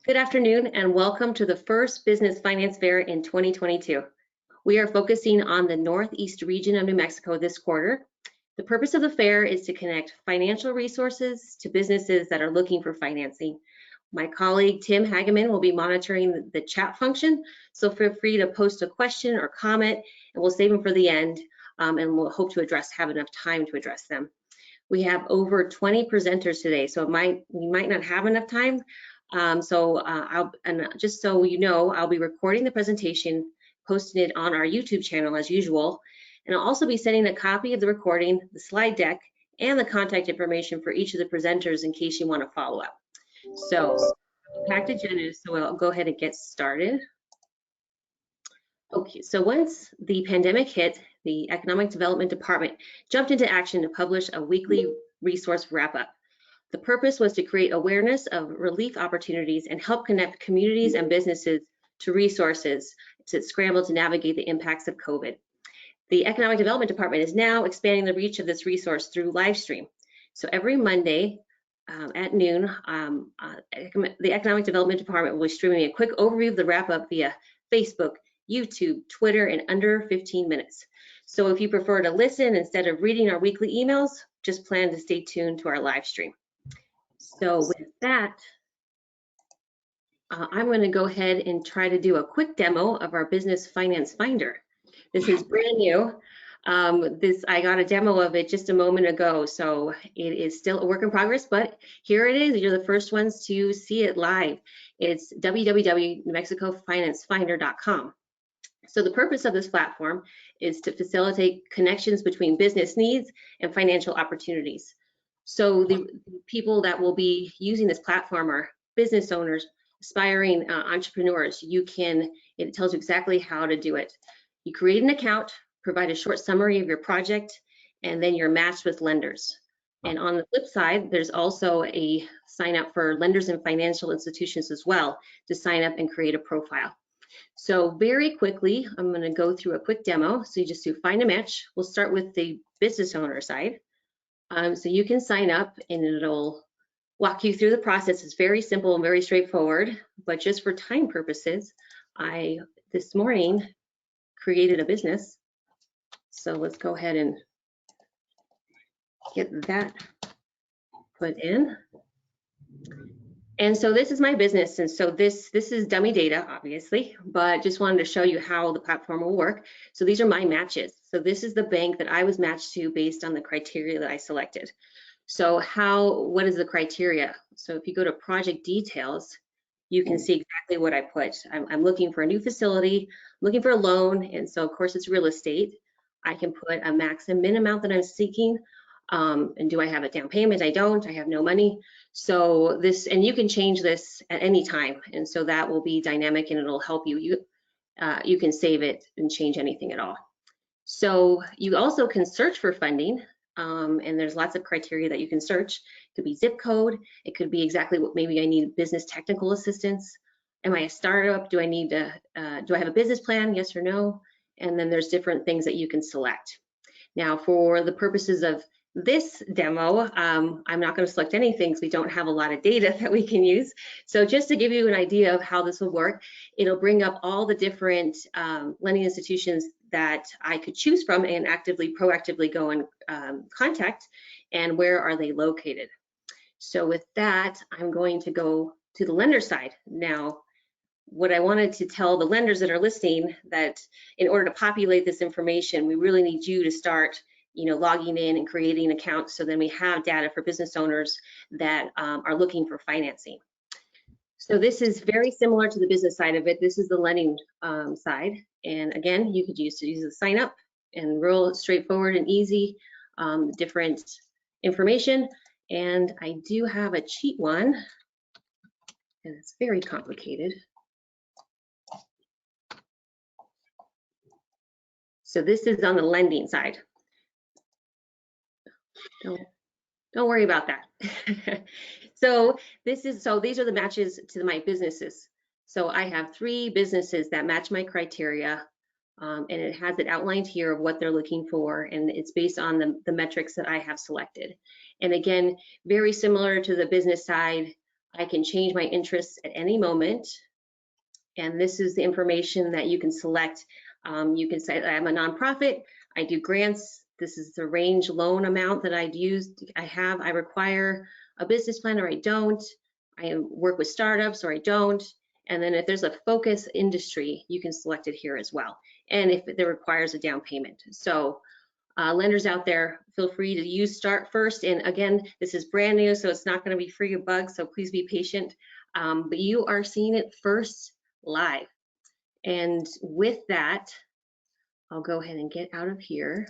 Good afternoon and welcome to the first Business Finance Fair in 2022. We are focusing on the Northeast region of New Mexico this quarter. The purpose of the fair is to connect financial resources to businesses that are looking for financing. My colleague Tim Hageman will be monitoring the chat function, so feel free to post a question or comment and we'll save them for the end and we'll hope to have enough time to address them. We have over 20 presenters today, so we might not have enough time. Just so you know, I'll be recording the presentation, posting it on our YouTube channel as usual, and I'll also be sending a copy of the recording, the slide deck, and the contact information for each of the presenters in case you want to follow up. So, packed agenda, so I'll go ahead and get started. Okay, so once the pandemic hit, the Economic Development Department jumped into action to publish a weekly resource wrap-up. The purpose was to create awareness of relief opportunities and help connect communities and businesses to resources to scramble to navigate the impacts of COVID. The Economic Development Department is now expanding the reach of this resource through live stream. So every Monday at noon, the Economic Development Department will be streaming a quick overview of the wrap-up via Facebook, YouTube, Twitter in under 15 minutes. So if you prefer to listen instead of reading our weekly emails, just plan to stay tuned to our live stream. So with that, I'm going to go ahead and try to do a quick demo of our Business Finance Finder. This is brand new. I got a demo of it just a moment ago, so it is still a work in progress, but here it is. You're the first ones to see it live. It's www.newmexicofinancefinder.com. So the purpose of this platform is to facilitate connections between business needs and financial opportunities. So the people that will be using this platform are business owners, aspiring entrepreneurs. It tells you exactly how to do it. You create an account, provide a short summary of your project, and then you're matched with lenders. And on the flip side, there's also a sign up for lenders and financial institutions as well to sign up and create a profile. So very quickly, I'm going to go through a quick demo. So you just do find a match. We'll start with the business owner side. So you can sign up and it'll walk you through the process. It's very simple and very straightforward, but just for time purposes, I this morning created a business. So let's go ahead and get that put in. And so this is my business, and so this is dummy data, obviously, but just wanted to show you how the platform will work. So these are my matches. So this is the bank that I was matched to based on the criteria that I selected. So what is the criteria? So if you go to project details, you can see exactly what I put. I'm looking for a new facility, looking for a loan, and so of course it's real estate. I can put a max and min amount that I'm seeking. And do I have a down payment? I don't, I have no money. So and you can change this at any time. And so that will be dynamic and it'll help you. You can save it and change anything at all. So you also can search for funding. And there's lots of criteria that you can search. It could be zip code. It could be exactly what maybe I need business technical assistance. Am I a startup? Do I have a business plan? Yes or no? And then there's different things that you can select. Now for the purposes of this demo, I'm not going to select anything because we don't have a lot of data that we can use. So just to give you an idea of how this will work, it'll bring up all the different lending institutions that I could choose from and proactively go and contact, and where are they located. So with that, I'm going to go to the lender side. Now, what I wanted to tell the lenders that are listening, that in order to populate this information, we really need you to start logging in and creating accounts, so then we have data for business owners that are looking for financing. So this is very similar to the business side of it. This is the lending side. And again, you could use the sign up and real straightforward and easy, different information. And I do have a cheat one, and it's very complicated. So this is on the lending side. Don't worry about that. So these are the matches to my businesses. So I have 3 businesses that match my criteria, and it has it outlined here of what they're looking for, and it's based on the metrics that I have selected. And again, very similar to the business side, I can change my interests at any moment. And this is the information that you can select. You can say I'm a nonprofit, I do grants. This is the range loan amount that I'd use. I require a business plan or I don't. I work with startups or I don't. And then if there's a focus industry, you can select it here as well. And if it requires a down payment. So lenders out there, feel free to use Start First. And again, this is brand new, so it's not going to be free of bugs, so please be patient. But you are seeing it first live. And with that, I'll go ahead and get out of here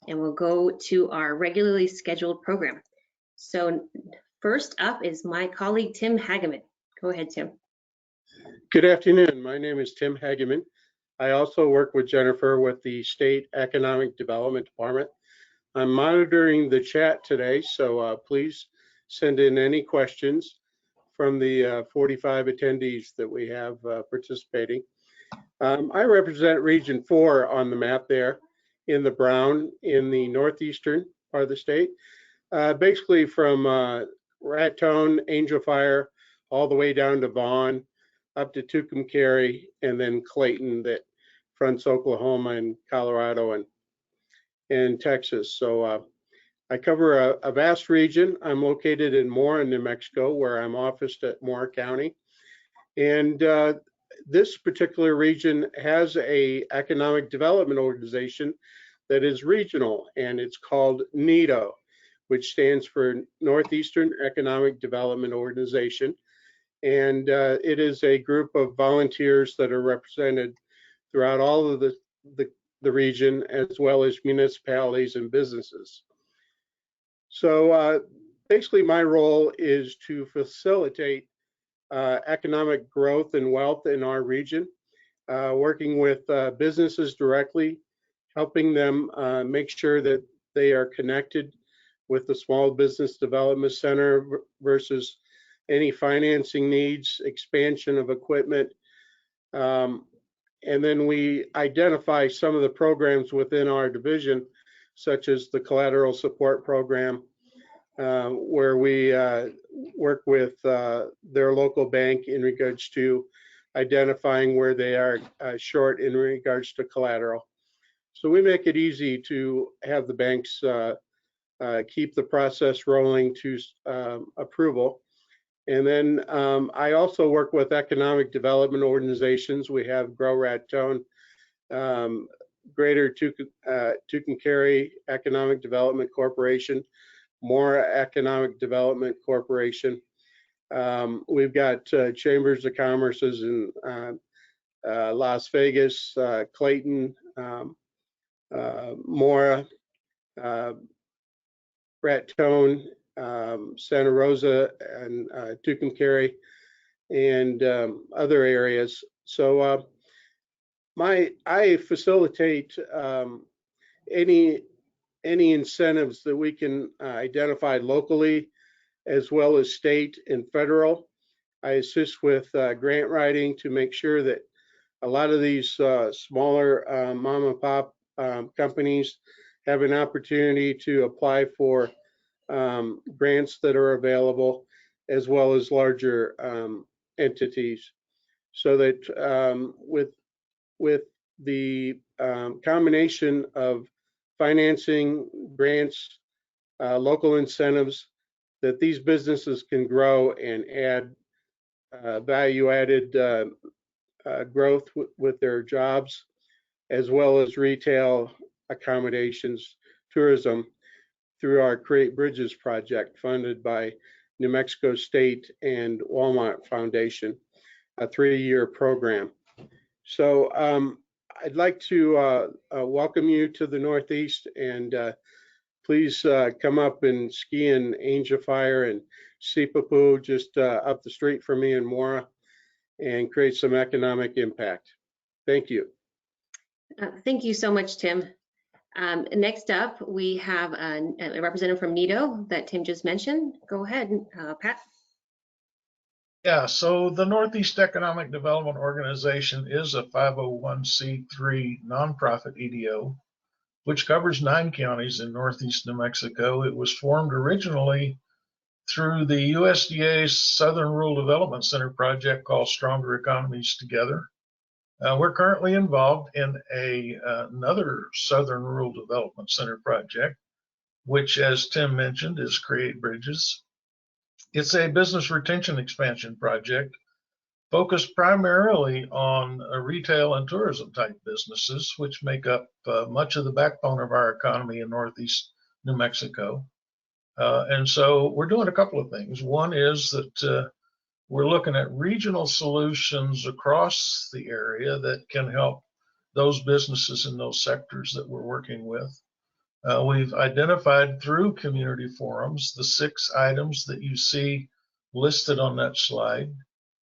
and we'll go to our regularly scheduled program. So first up is my colleague, Tim Hageman. Go ahead, Tim. Good afternoon. My name is Tim Hageman. I also work with Jennifer with the State Economic Development Department. I'm monitoring the chat today, so please send in any questions from the 45 attendees that we have participating. I represent Region 4 on the map there in the brown in the northeastern part of the state, basically from Raton, Angel Fire, all the way down to Vaughn, up to Tucumcari, and then Clayton that fronts Oklahoma and Colorado and Texas. So I cover a vast region. I'm located in Mora, New Mexico, where I'm officed at Mora County. And this particular region has a economic development organization that is regional, and it's called NEDO, which stands for Northeastern Economic Development Organization. And it is a group of volunteers that are represented throughout all of the region, as well as municipalities and businesses. So basically my role is to facilitate economic growth and wealth in our region, working with businesses directly, helping them make sure that they are connected with the Small Business Development Center versus any financing needs, expansion of equipment. And then we identify some of the programs within our division, such as the Collateral Support Program, where we work with their local bank in regards to identifying where they are short in regards to collateral. So we make it easy to have the banks keep the process rolling to approval. And then I also work with economic development organizations. We have Grow Raton, Greater Tucumcari Economic Development Corporation, Mora Economic Development Corporation. We've got chambers of commerces in Las Vegas, Clayton, Mora, Raton, Santa Rosa, and Tucumcari, and other areas. So I facilitate any incentives that we can identify locally, as well as state and federal. I assist with grant writing to make sure that a lot of these smaller mom and pop companies have an opportunity to apply for grants that are available, as well as larger entities, so that with the combination of financing, grants, local incentives, that these businesses can grow and add value-added growth with their jobs, as well as retail, accommodations, tourism, through our Create Bridges project funded by New Mexico State and Walmart Foundation, a 3-year program. So I'd like to welcome you to the Northeast, and please come up and ski in Angel Fire and Sipapu, just up the street from me in Mora, and create some economic impact. Thank you. Thank you so much, Tim. Next up, we have a representative from NEDO that Tim just mentioned. Go ahead, Pat. Yeah, so the Northeast Economic Development Organization is a 501c3 nonprofit EDO, which covers 9 counties in Northeast New Mexico. It was formed originally through the USDA's Southern Rural Development Center project called Stronger Economies Together. We're currently involved in another Southern Rural Development Center project, which, as Tim mentioned, is Create Bridges. It's a business retention expansion project focused primarily on retail and tourism type businesses, which make up much of the backbone of our economy in Northeast New Mexico. And so we're doing a couple of things. One is that we're looking at regional solutions across the area that can help those businesses in those sectors that we're working with. We've identified through community forums the 6 items that you see listed on that slide.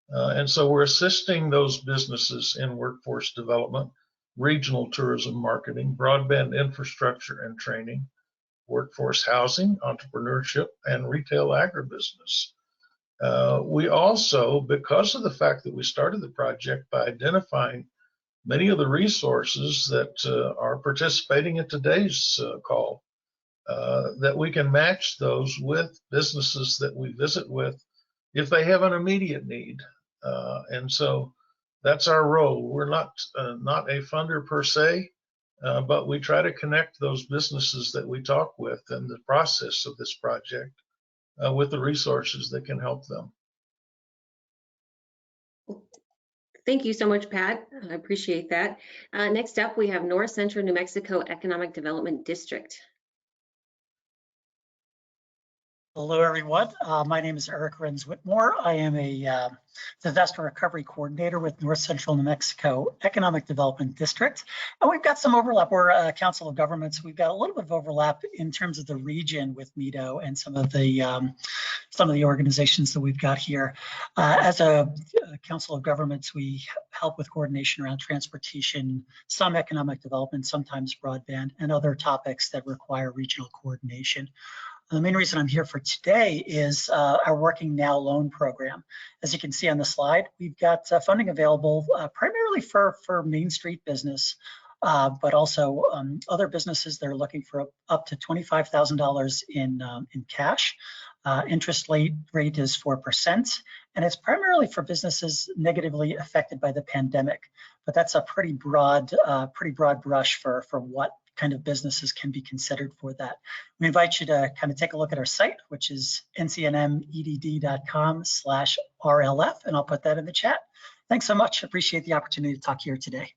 And so we're assisting those businesses in workforce development, regional tourism marketing, broadband infrastructure and training, workforce housing, entrepreneurship, and retail agribusiness. We also, because of the fact that we started the project by identifying many of the resources that are participating in today's call, that we can match those with businesses that we visit with if they have an immediate need. And so that's our role. We're not a funder per se, but we try to connect those businesses that we talk with in the process of this project with the resources that can help them. Thank you so much, Pat. I appreciate that. Next up, we have North Central New Mexico Economic Development District. Hello, everyone. My name is Eric Renz-Whitmore. I am a disaster recovery coordinator with North Central New Mexico Economic Development District. And we've got some overlap. We're a council of governments. We've got a little bit of overlap in terms of the region with MEDO and some of the organizations that we've got here. As a council of governments, we help with coordination around transportation, some economic development, sometimes broadband, and other topics that require regional coordination. The main reason I'm here for today is our Working Now loan program. As you can see on the slide, we've got funding available primarily for Main Street business, but also other businesses that are looking for up to $25,000 in cash. Interest rate is 4%, and it's primarily for businesses negatively affected by the pandemic. But that's a pretty broad brush for what kind of businesses can be considered for that. We invite you to kind of take a look at our site, which is ncnmedd.com/RLF, and I'll put that in the chat. Thanks so much. Appreciate the opportunity to talk here today.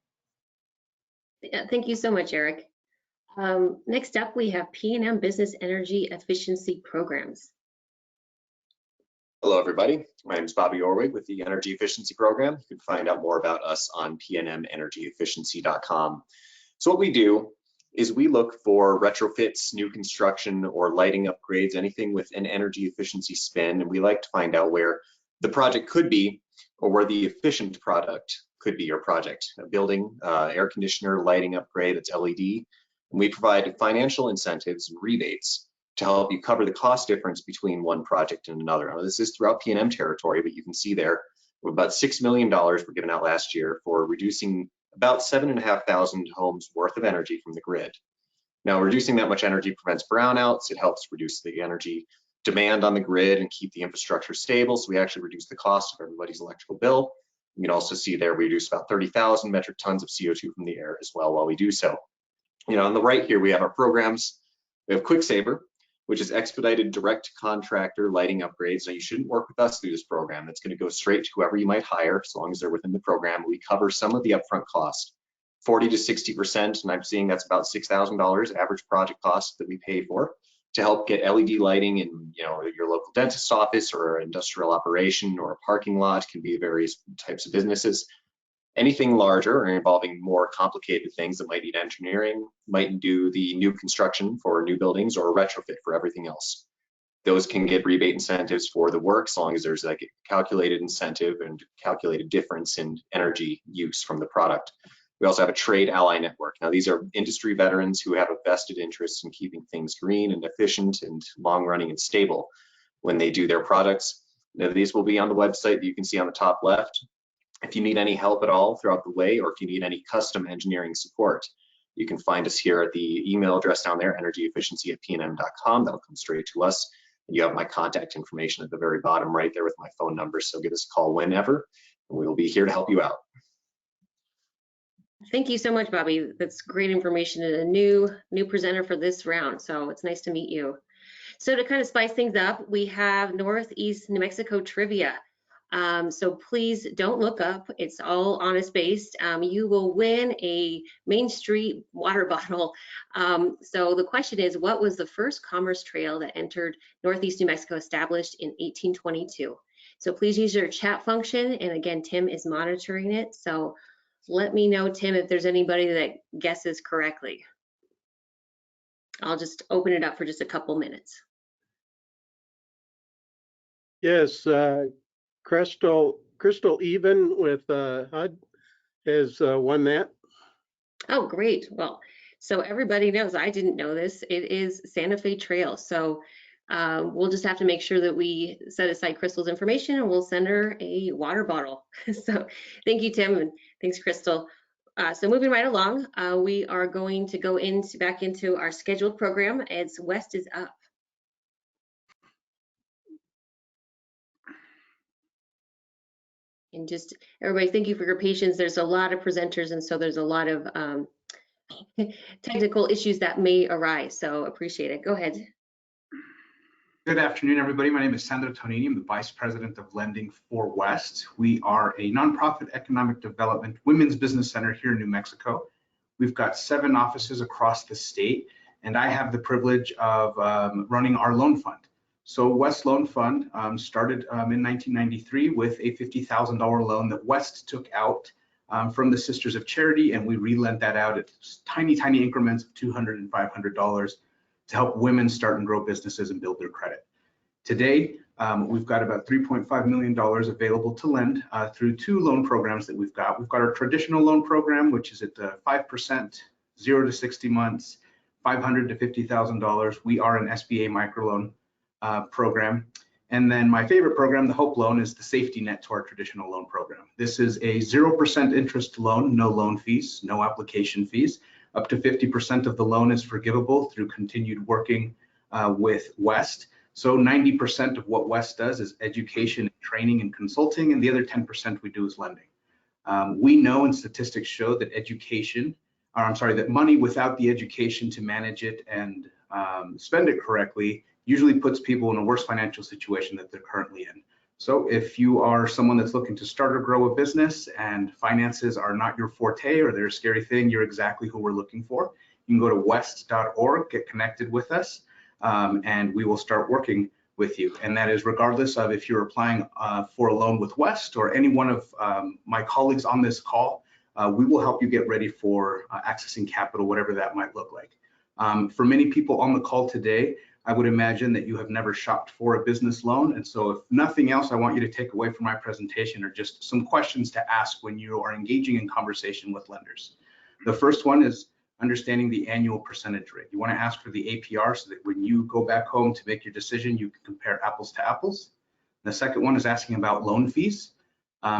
Yeah, thank you so much, Eric. Next up, we have P&M Business Energy Efficiency Programs. Hello, everybody. My name is Bobby Orwig with the Energy Efficiency Program. You can find out more about us on pnmenergyefficiency.com. So what we do is we look for retrofits, new construction, or lighting upgrades, anything with an energy efficiency spin, and we like to find out where the project could be or where the efficient product could be your project. A building, air conditioner, lighting upgrade, that's LED. And we provide financial incentives and rebates to help you cover the cost difference between one project and another. Now, this is throughout P&M territory, but you can see there, about $6 million were given out last year for reducing about 7,500 homes worth of energy from the grid. Now, reducing that much energy prevents brownouts. It helps reduce the energy demand on the grid and keep the infrastructure stable. So we actually reduce the cost of everybody's electrical bill. You can also see there we reduce about 30,000 metric tons of CO2 from the air as well while we do so. You know, on the right here, we have our programs. We have Quick Saver, which is expedited direct contractor lighting upgrades. Now, you shouldn't work with us through this program. That's going to go straight to whoever you might hire, as long as they're within the program. We cover some of the upfront cost, 40 to 60%, and I'm seeing that's about $6,000 average project cost that we pay for to help get LED lighting in, you know, your local dentist's office or industrial operation or a parking lot. Can be various types of businesses. Anything larger or involving more complicated things that might need engineering, might do the new construction for new buildings or a retrofit for everything else. Those can get rebate incentives for the work, as long as there's like a calculated incentive and calculated difference in energy use from the product. We also have a trade ally network. Now, these are industry veterans who have a vested interest in keeping things green and efficient and long running and stable when they do their products. Now, these will be on the website that you can see on the top left. If you need any help at all throughout the way, or if you need any custom engineering support, you can find us here at the email address down there, energyefficiency@pnm.com. That'll come straight to us. You have my contact information at the very bottom right there with my phone number, so give us a call whenever, and we will be here to help you out. Thank you so much, Bobby. That's great information and a new presenter for this round. So it's nice to meet you. So to kind of spice things up, we have Northeast New Mexico trivia. So please don't look up. It's all honest based. You will win a Main Street water bottle. So the question is, what was the first commerce trail that entered Northeast New Mexico established in 1822? So please use your chat function. And again, Tim is monitoring it. So let me know, Tim, if there's anybody that guesses correctly. I'll just open it up for just a couple minutes. Yes, Crystal Even with HUD has won that. Oh, great. Well, so everybody knows, I didn't know this, it is Santa Fe Trail. So we'll just have to make sure that we set aside Crystal's information and we'll send her a water bottle. So thank you, Tim, and thanks, Crystal. So moving right along, we are going to go back into our scheduled program. It's West is Up. And just everybody, thank you for your patience. There's a lot of presenters, and so there's a lot of technical issues that may arise. So appreciate it. Go ahead. Good afternoon, everybody. My name is Sandro Tonini. I'm the Vice President of Lending for West. We are a nonprofit economic development women's business center here in New Mexico. We've got 7 offices across the state, and I have the privilege of running our loan fund. So West Loan Fund started in 1993 with a $50,000 loan that West took out from the Sisters of Charity, and we relent that out at tiny increments of $200 and $500 to help women start and grow businesses and build their credit. Today, we've got about $3.5 million available to lend through 2 loan programs that we've got. We've got our traditional loan program, which is at 5%, 0 to 60 months, $500 to $50,000. We are an SBA microloan program. And then my favorite program, the Hope Loan, is the safety net to our traditional loan program. This is a 0% interest loan, no loan fees, no application fees. Up to 50% of the loan is forgivable through continued working with West. So 90% of what West does is education, training, and consulting, and the other 10% we do is lending. We know, and statistics show, that that money without the education to manage it and spend it correctly usually puts people in a worse financial situation that they're currently in. So if you are someone that's looking to start or grow a business and finances are not your forte or they're a scary thing, you're exactly who we're looking for. You can go to west.org, get connected with us, and we will start working with you. And that is regardless of if you're applying for a loan with West or any one of my colleagues on this call. We will help you get ready for accessing capital, whatever that might look like. For many people on the call today, I would imagine that you have never shopped for a business loan. And so if nothing else, I want you to take away from my presentation are just some questions to ask when you are engaging in conversation with lenders. The first one is understanding the annual percentage rate. You want to ask for the APR so that when you go back home to make your decision, you can compare apples to apples. The second one is asking about loan fees.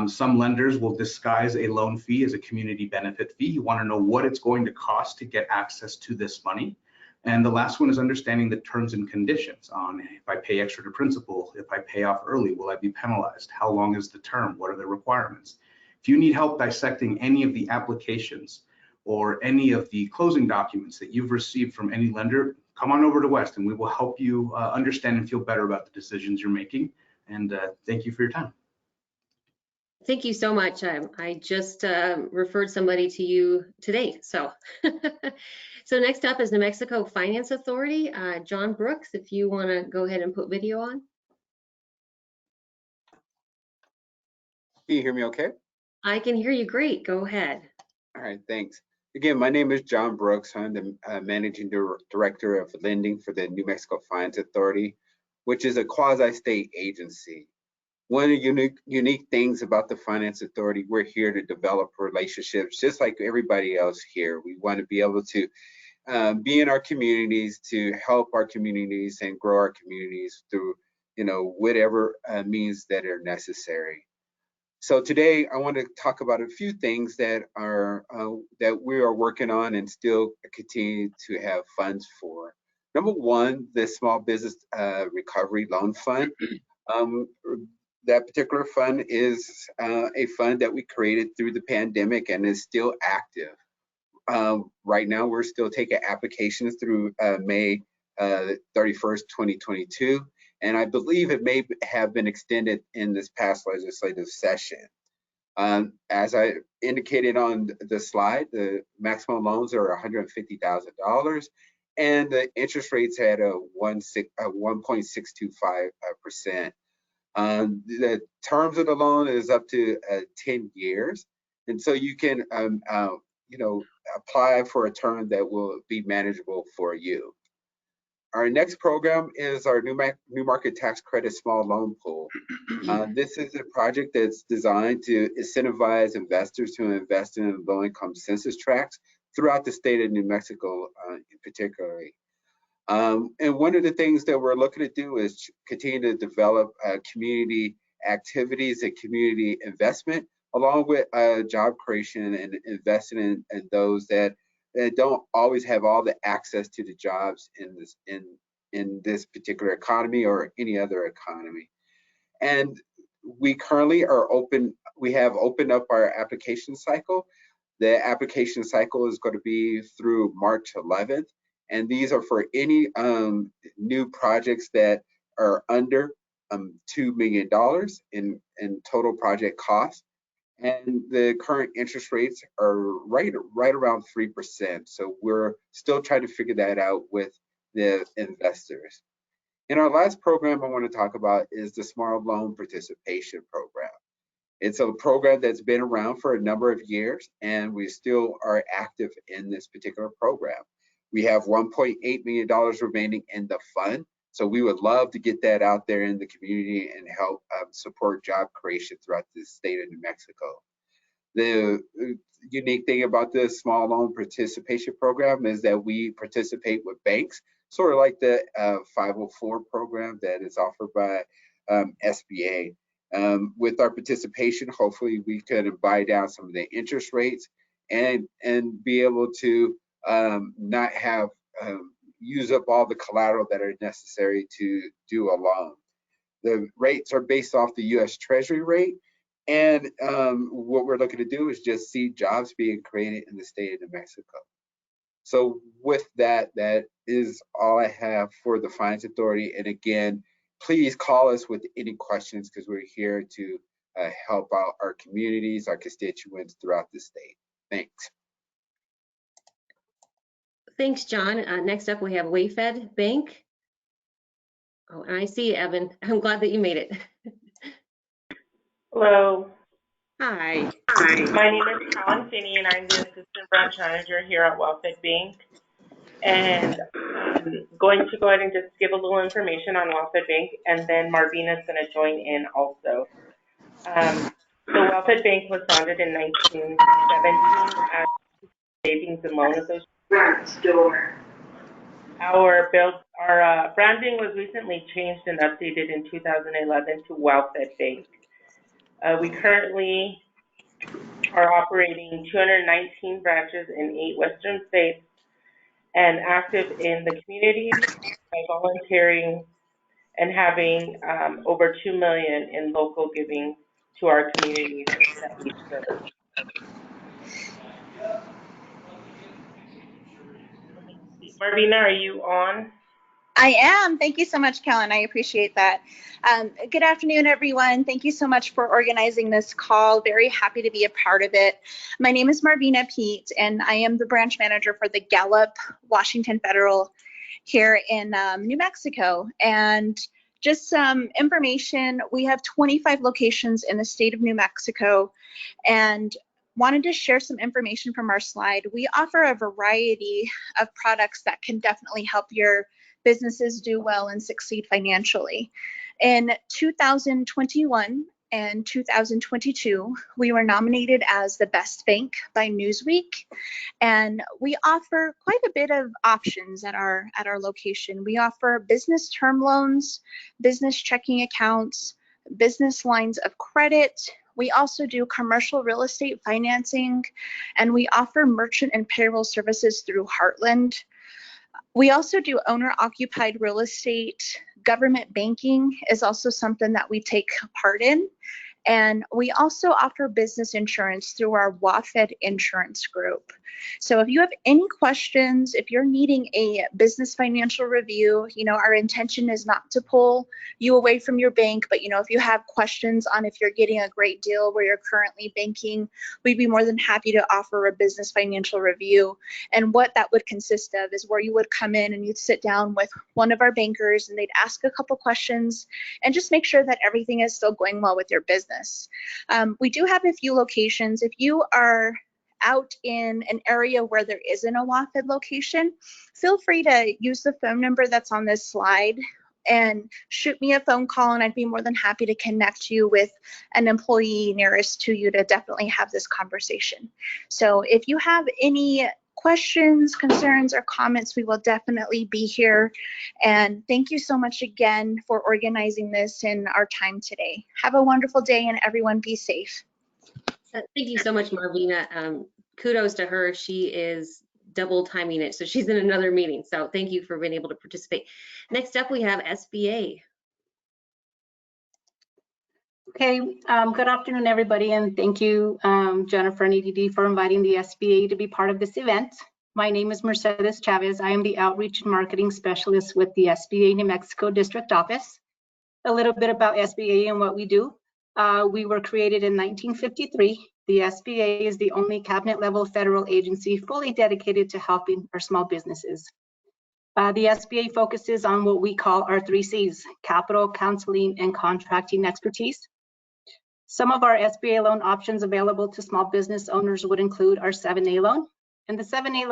Some lenders will disguise a loan fee as a community benefit fee. You want to know what it's going to cost to get access to this money. And the last one is understanding the terms and conditions on if I pay extra to principal, if I pay off early, will I be penalized? How long is the term? What are the requirements? If you need help dissecting any of the applications or any of the closing documents that you've received from any lender, come on over to West and we will help you understand and feel better about the decisions you're making. And thank you for your time. Thank you so much. I just referred somebody to you today. So, so next up is New Mexico Finance Authority. John Brooks, if you want to go ahead and put video on. Can you hear me okay? I can hear you great. Go ahead. All right, thanks. Again, my name is John Brooks. I'm the Managing Director of Lending for the New Mexico Finance Authority, which is a quasi-state agency. One of the unique things about the Finance Authority, we're here to develop relationships just like everybody else here. We want to be able to be in our communities, to help our communities and grow our communities through, whatever means that are necessary. So today I want to talk about a few things that are that we are working on and still continue to have funds for. Number one, the Small Business Recovery Loan Fund. That particular fund is a fund that we created through the pandemic and is still active. Right now, we're still taking applications through May 31st, 2022, and I believe it may have been extended in this past legislative session. As I indicated on the slide, the maximum loans are $150,000, and the interest rates at a 1.625%. The terms of the loan is up to 10 years, and so you can apply for a term that will be manageable for you. Our next program is our New Market Tax Credit Small Loan Pool. This is a project that's designed to incentivize investors to invest in low-income census tracts throughout the state of New Mexico, particularly. And one of the things that we're looking to do is continue to develop community activities and community investment, along with job creation and investing in those that don't always have all the access to the jobs in this particular economy or any other economy. And we currently are open. We have opened up our application cycle. The application cycle is going to be through March 11th. And these are for any new projects that are under $2 million in total project cost. And the current interest rates are right around 3%. So we're still trying to figure that out with the investors. And our last program I want to talk about is the Small Loan Participation Program. It's a program that's been around for a number of years, and we still are active in this particular program. We have $1.8 million remaining in the fund, so we would love to get that out there in the community and help support job creation throughout the state of New Mexico. The unique thing about the Small Loan Participation Program is that we participate with banks, sort of like the 504 program that is offered by SBA. With our participation, hopefully we can buy down some of the interest rates and be able to not have use up all the collateral that are necessary to do a loan. The rates are based off the U.S. Treasury rate, and what we're looking to do is just see jobs being created in the state of New Mexico. So with that, that is all I have for the Finance Authority. And again, please call us with any questions, because we're here to help out our communities, our constituents throughout the state. Thanks. Thanks, John. Next up, we have Wayfed Bank. Oh, and I see you, Evan. I'm glad that you made it. Hello. Hi. My name is Helen Finney, and I'm the Assistant Branch Manager here at Wellfed Bank. And I'm going to go ahead and just give a little information on Wellfed Bank, and then Marvina is going to join in also. So Wellfed Bank was founded in 1917 as Savings and Loan Association. Our branding was recently changed and updated in 2011 to Wellfed Bank. We currently are operating 219 branches in 8 Western states and active in the community by volunteering and having over $2 million in local giving to our communities that we serve. Marvina, are you on? I am. Thank you so much, Kellen. I appreciate that. Good afternoon, everyone. Thank you so much for organizing this call. Very happy to be a part of it. My name is Marvina Pete, and I am the branch manager for the Gallup Washington Federal here in New Mexico. And just some information, we have 25 locations in the state of New Mexico, and wanted to share some information from our slide. We offer a variety of products that can definitely help your businesses do well and succeed financially. In 2021 and 2022, we were nominated as the best bank by Newsweek, and we offer quite a bit of options at our location. We offer business term loans, business checking accounts, business lines of credit. We also do commercial real estate financing, and we offer merchant and payroll services through Heartland. We also do owner-occupied real estate. Government banking is also something that we take part in. And we also offer business insurance through our WAFED insurance group. So if you have any questions, if you're needing a business financial review, our intention is not to pull you away from your bank, but if you have questions on if you're getting a great deal where you're currently banking, we'd be more than happy to offer a business financial review. And what that would consist of is where you would come in and you'd sit down with one of our bankers and they'd ask a couple questions and just make sure that everything is still going well with your business. We do have a few locations. If you are out in an area where there isn't a WAFED location, feel free to use the phone number that's on this slide and shoot me a phone call, and I'd be more than happy to connect you with an employee nearest to you to definitely have this conversation. So if you have any questions, concerns, or comments, we will definitely be here. And thank you so much again for organizing this in our time today. Have a wonderful day and everyone be safe. Thank you so much, Marvina. Kudos to her. She is double timing it, so she's in another meeting. So thank you for being able to participate. Next up, we have SBA. Okay, good afternoon, everybody, and thank you, Jennifer and EDD, for inviting the SBA to be part of this event. My name is Mercedes Chavez. I am the Outreach and Marketing Specialist with the SBA New Mexico District Office. A little bit about SBA and what we do. We were created in 1953. The SBA is the only cabinet-level federal agency fully dedicated to helping our small businesses. The SBA focuses on what we call our 3 C's: capital, counseling, and contracting expertise. Some of our SBA loan options available to small business owners would include our 7A loan. And the 7A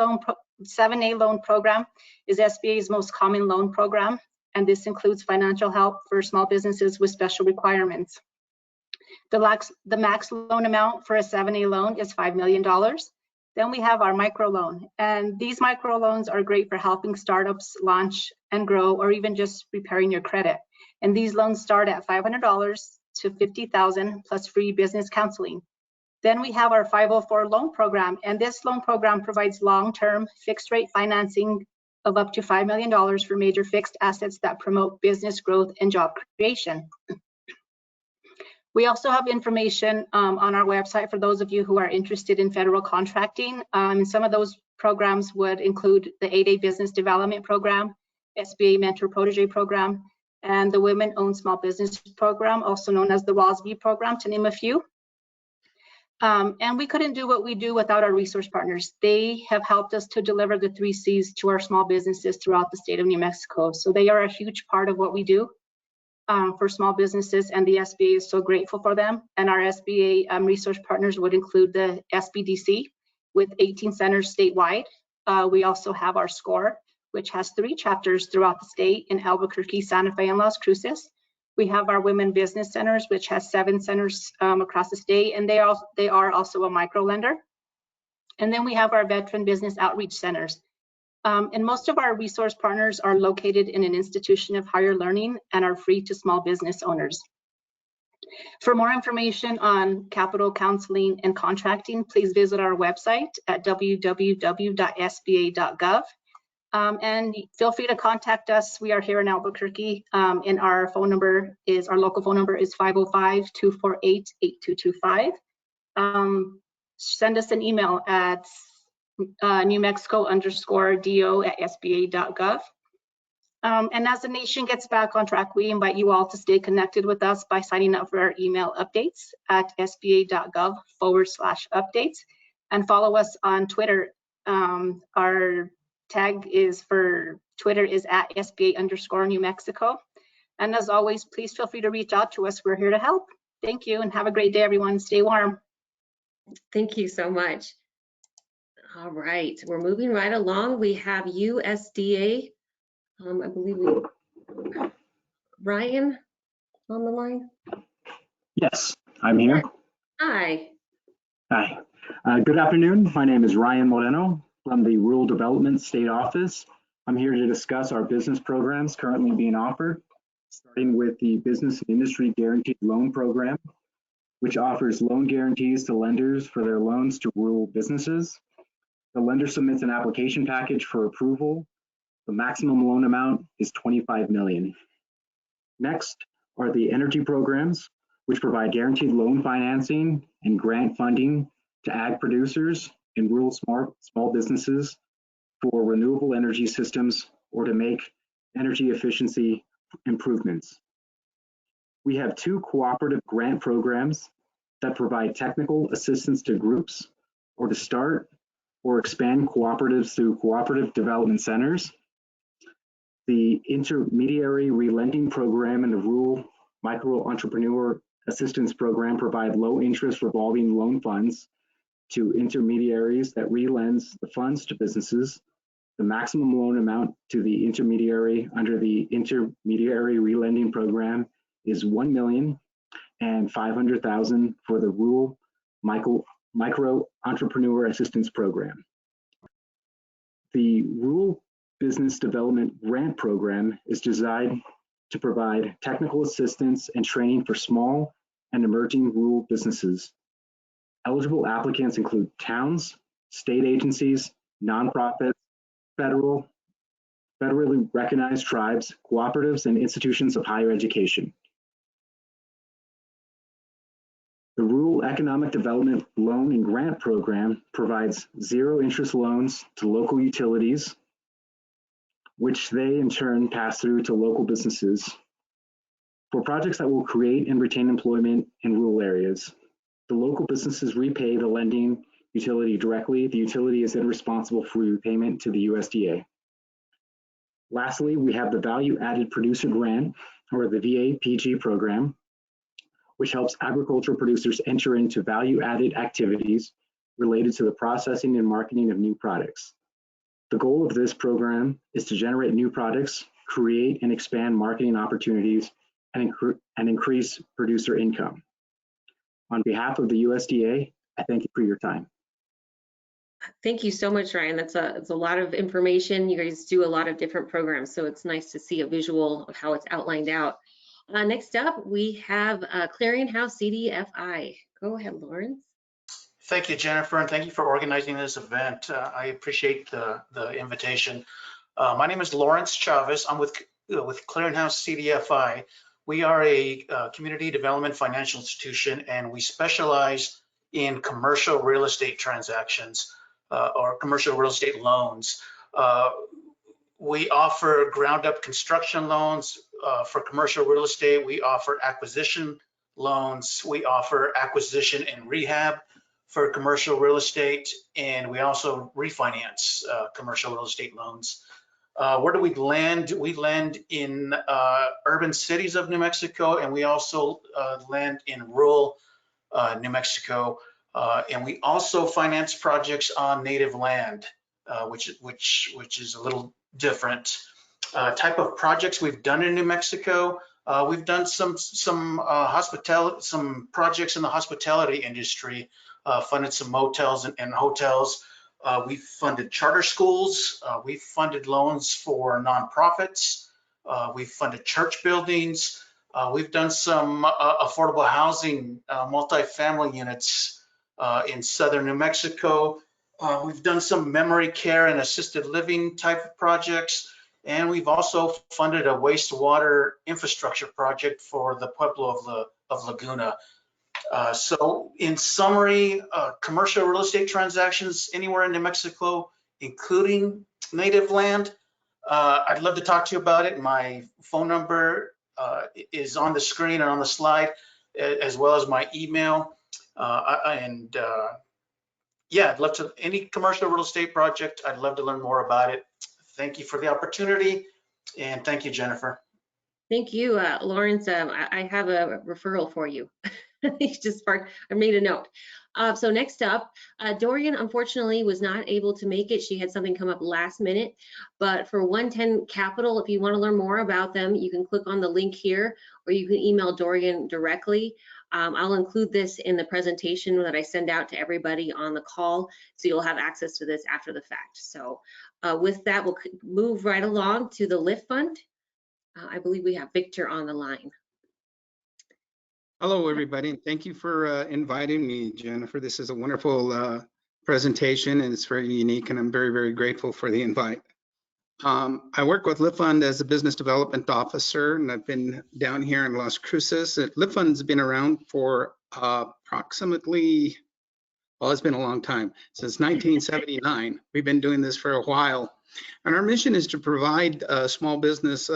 loan program is SBA's most common loan program, and this includes financial help for small businesses with special requirements. The max loan amount for a 7A loan is $5 million. Then we have our micro loan, and these micro loans are great for helping startups launch and grow, or even just repairing your credit. And these loans start at $500 to $50,000 plus free business counseling. Then we have our 504 loan program, and this loan program provides long-term fixed rate financing of up to $5 million for major fixed assets that promote business growth and job creation. We also have information on our website for those of you who are interested in federal contracting. Some of those programs would include the 8A Business Development Program, SBA Mentor Protege Program, and the Women Owned Small Business Program, also known as the WOSB program, to name a few. And we couldn't do what we do without our resource partners. They have helped us to deliver the 3 C's to our small businesses throughout the state of New Mexico. So they are a huge part of what we do for small businesses, and the SBA is so grateful for them. And our SBA resource partners would include the SBDC with 18 centers statewide. We also have our SCORE, which has 3 chapters throughout the state in Albuquerque, Santa Fe, and Las Cruces. We have our Women Business Centers, which has 7 centers across the state, and they are also a micro lender. And then we have our Veteran Business Outreach Centers. And most of our resource partners are located in an institution of higher learning and are free to small business owners. For more information on capital counseling and contracting, please visit our website at www.sba.gov. And feel free to contact us. We are here in Albuquerque, and our local phone number is 505-248-8225. Send us an email at newmexico_do@sba.gov. And as the nation gets back on track, we invite you all to stay connected with us by signing up for our email updates at sba.gov/updates, and follow us on Twitter. Our tag is for Twitter is at @SBA_New Mexico. And as always, please feel free to reach out to us. We're here to help. Thank you, and have a great day, everyone. Stay warm. Thank you so much. All right, we're moving right along. We have USDA. I believe Ryan on the line. Yes, I'm here. Hi. Hi. Good afternoon. My name is Ryan Moreno from the Rural Development State Office. I'm here to discuss our business programs currently being offered, starting with the Business and Industry Guaranteed Loan Program, which offers loan guarantees to lenders for their loans to rural businesses. The lender submits an application package for approval, The maximum loan amount is $25 million. Next are the energy programs, which provide guaranteed loan financing and grant funding to ag producers and rural small businesses for renewable energy systems or to make energy efficiency improvements. We have 2 cooperative grant programs that provide technical assistance to groups or to start or expand cooperatives through cooperative development centers. The intermediary relending program and the rural micro entrepreneur assistance program provide low interest revolving loan funds to intermediaries that relends the funds to businesses. The maximum loan amount to the intermediary under the intermediary relending program is $1 million and $500,000 for the rural micro entrepreneur assistance program. The rural business development grant program is designed to provide technical assistance and training for small and emerging rural businesses. Eligible applicants include towns, state agencies, nonprofits, federally recognized tribes, cooperatives, and institutions of higher education. The Rural Economic Development Loan and Grant Program provides zero interest loans to local utilities, which they in turn pass through to local businesses for projects that will create and retain employment in rural areas. The local businesses repay the lending utility directly. The utility is then responsible for repayment to the USDA. Lastly, we have the Value Added Producer Grant, or the VAPG program, which helps agricultural producers enter into value-added activities related to the processing and marketing of new products. The goal of this program is to generate new products, create and expand marketing opportunities, and increase producer income. On behalf of the USDA, I thank you for your time. Thank you so much, Ryan. It's a lot of information. You guys do a lot of different programs, so it's nice to see a visual of how it's outlined out. Next up, we have Clarion House Cdfi. Go ahead, Lawrence. Thank you, Jennifer, and thank you for organizing this event. I appreciate the invitation. My name is Lawrence Chavez. I'm with Clarion House Cdfi. We are a community development financial institution, and we specialize in commercial real estate transactions or commercial real estate loans. We offer ground-up construction loans for commercial real estate. We offer acquisition loans. We offer acquisition and rehab for commercial real estate, and we also refinance commercial real estate loans. Where do we lend? We lend in urban cities of New Mexico, and we also lend in rural New Mexico, and we also finance projects on native land, which is a little different. Type of projects we've done in New Mexico. We've done some projects in the hospitality industry. Funded some motels and hotels. We've funded charter schools. We've funded loans for nonprofits. We've funded church buildings. We've done some affordable housing, multifamily units in southern New Mexico. We've done some memory care and assisted living type of projects. And we've also funded a wastewater infrastructure project for the Pueblo of Laguna. So in summary, commercial real estate transactions anywhere in New Mexico, including native land. I'd love to talk to you about it. My phone number is on the screen and on the slide, as well as my email. Yeah, I'd love to, any commercial real estate project, I'd love to learn more about it. Thank you for the opportunity, and thank you, Jennifer. Thank you, Lawrence. I have a referral for you. I made a note. So next up, Dorian unfortunately was not able to make it. She had something come up last minute, but for 110 Capital, if you want to learn more about them, you can click on the link here, or you can email Dorian directly. I'll include this in the presentation that I send out to everybody on the call, so you'll have access to this after the fact. So with that, we'll move right along to the LIFT Fund. I believe we have Victor on the line. Hello, everybody, and thank you for inviting me, Jennifer. This is a wonderful presentation, and it's very unique, and I'm very, very grateful for the invite. I work with LiftFund as a business development officer, and I've been down here in Las Cruces. LiftFund's been around for approximately, well, it's been a long time, since 1979. We've been doing this for a while. And our mission is to provide small business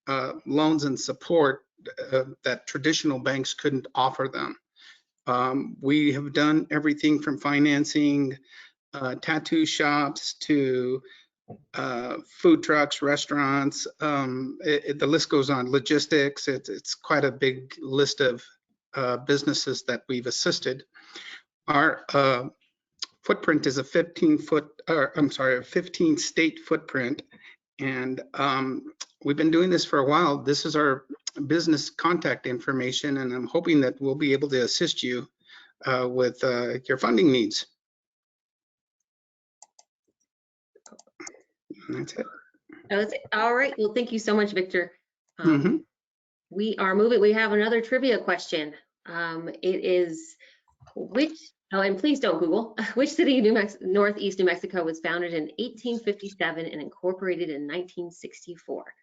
loans and support that traditional banks couldn't offer them. We have done everything from financing tattoo shops to food trucks, restaurants, the list goes on, logistics. It's quite a big list of businesses that we've assisted. Our footprint is a 15 state footprint. And we've been doing this for a while. This is our business contact information, and I'm hoping that we'll be able to assist you with your funding needs. And that's it. That's it. All right. Well, thank you so much, Victor. Mhm. We are moving. We have another trivia question. It is and please don't Google, which city in Northeast New Mexico was founded in 1857 and incorporated in 1964?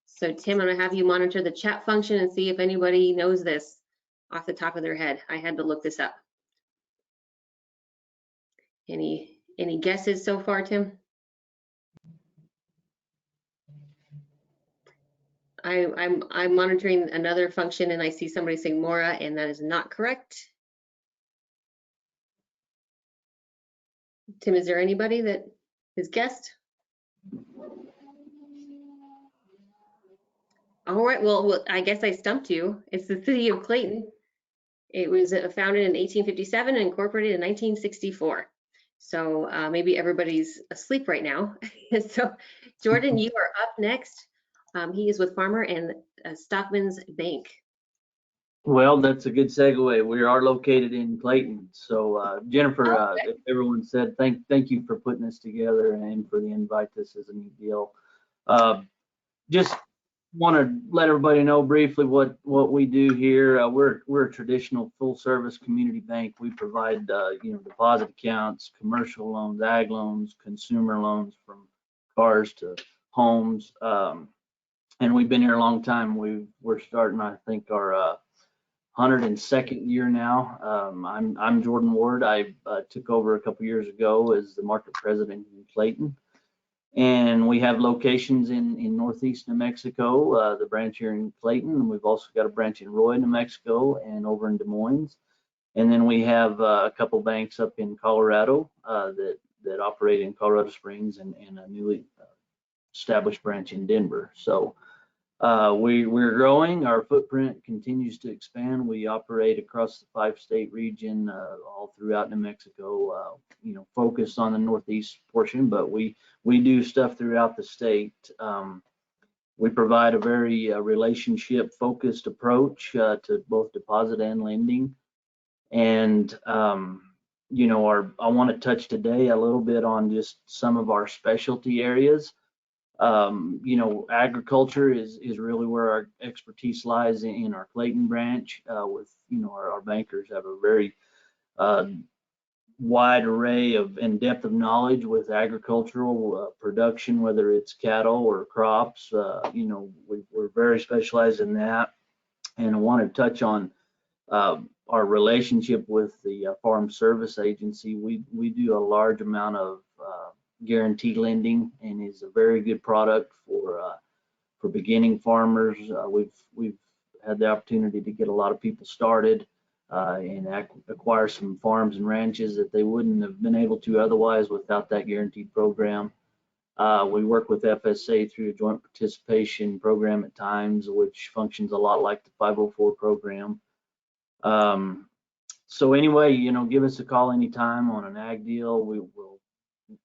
So Tim, I'm gonna have you monitor the chat function and see if anybody knows this off the top of their head. I had to look this up. Any guesses so far, Tim? I'm monitoring another function and I see somebody saying Mora, and that is not correct. Tim, is there anybody that has guessed? All right, well, I guess I stumped you. It's the city of Clayton. It was founded in 1857 and incorporated in 1964. So maybe everybody's asleep right now. So Jordan, you are up next. He is with Farmer and Stockman's Bank. Well, that's a good segue. We are located in Clayton. So Jennifer, everyone said thank you for putting this together and for the invite. This is a neat deal. Just want to let everybody know briefly what we do here. We're a traditional full service community bank. We provide deposit accounts, commercial loans, ag loans, consumer loans from cars to homes. And we've been here a long time. We're starting, I think, our 102nd year now. I'm Jordan Ward. I took over a couple years ago as the market president in Clayton. And we have locations in Northeast New Mexico, the branch here in Clayton. And we've also got a branch in Roy, New Mexico, and over in Des Moines. And then we have a couple banks up in Colorado that operate in Colorado Springs and a newly established branch in Denver. So we're growing. Our footprint continues to expand. We operate across the 5-state region, all throughout New Mexico. Focused on the northeast portion, but we do stuff throughout the state. We provide a very relationship-focused approach to both deposit and lending. And I want to touch today a little bit on just some of our specialty areas. Agriculture is really where our expertise lies in our Clayton branch. With our bankers have a very wide array and depth of knowledge with agricultural production, whether it's cattle or crops. We're very specialized in that. And I want to touch on our relationship with the Farm Service Agency. We do a large amount of guaranteed lending, and is a very good product for beginning farmers. We've had the opportunity to get a lot of people started and acquire some farms and ranches that they wouldn't have been able to otherwise without that guaranteed program. We work with FSA through a joint participation program at times, which functions a lot like the 504 program. So anyway, give us a call anytime on an ag deal.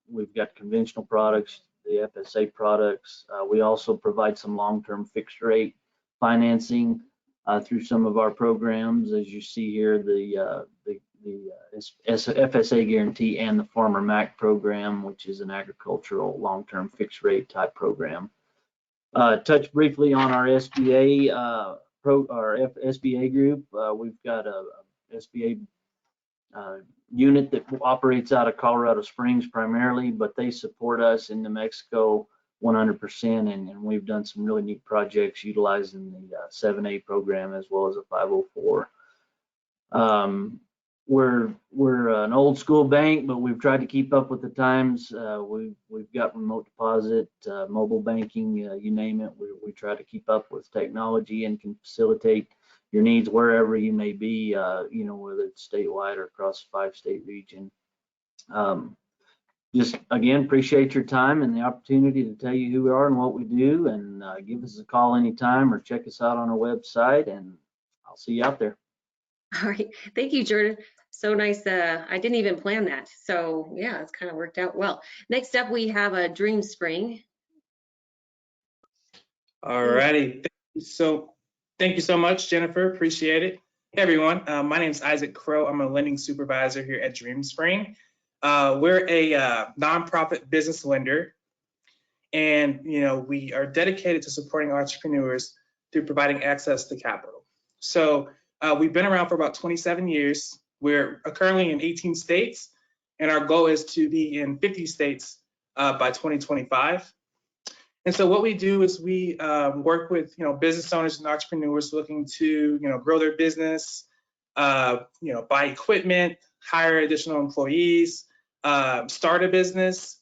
We've got conventional products, the FSA products. We also provide some long-term fixed rate financing through some of our programs. As you see here, the FSA guarantee and the Farmer Mac program, which is an agricultural long-term fixed rate type program. Touch briefly on our SBA SBA group. We've got a SBA unit that operates out of Colorado Springs primarily, but they support us in New Mexico 100%, and we've done some really neat projects utilizing the 7A program as well as a 504. We're an old school bank, but we've tried to keep up with the times. We've got remote deposit, mobile banking, you name it. We try to keep up with technology and can facilitate your needs wherever you may be, you know, whether it's statewide or across a 5-state region. Just again, appreciate your time and the opportunity to tell you who we are and what we do, and give us a call anytime or check us out on our website, and I'll see you out there. All right, thank you, Jordan. So nice. I didn't even plan that. So yeah, it's kind of worked out well. Next up, we have a Dream Spring. All righty. So thank you so much, Jennifer. Appreciate it. Hey, everyone. My name is Isaac Crowe. I'm a lending supervisor here at Dream Spring. We're a nonprofit business lender, and you know, we are dedicated to supporting entrepreneurs through providing access to capital. So we've been around for about 27 years. We're currently in 18 states, and our goal is to be in 50 states by 2025. And so what we do is we work with, you know, business owners and entrepreneurs looking to, you know, grow their business, you know, buy equipment, hire additional employees, start a business.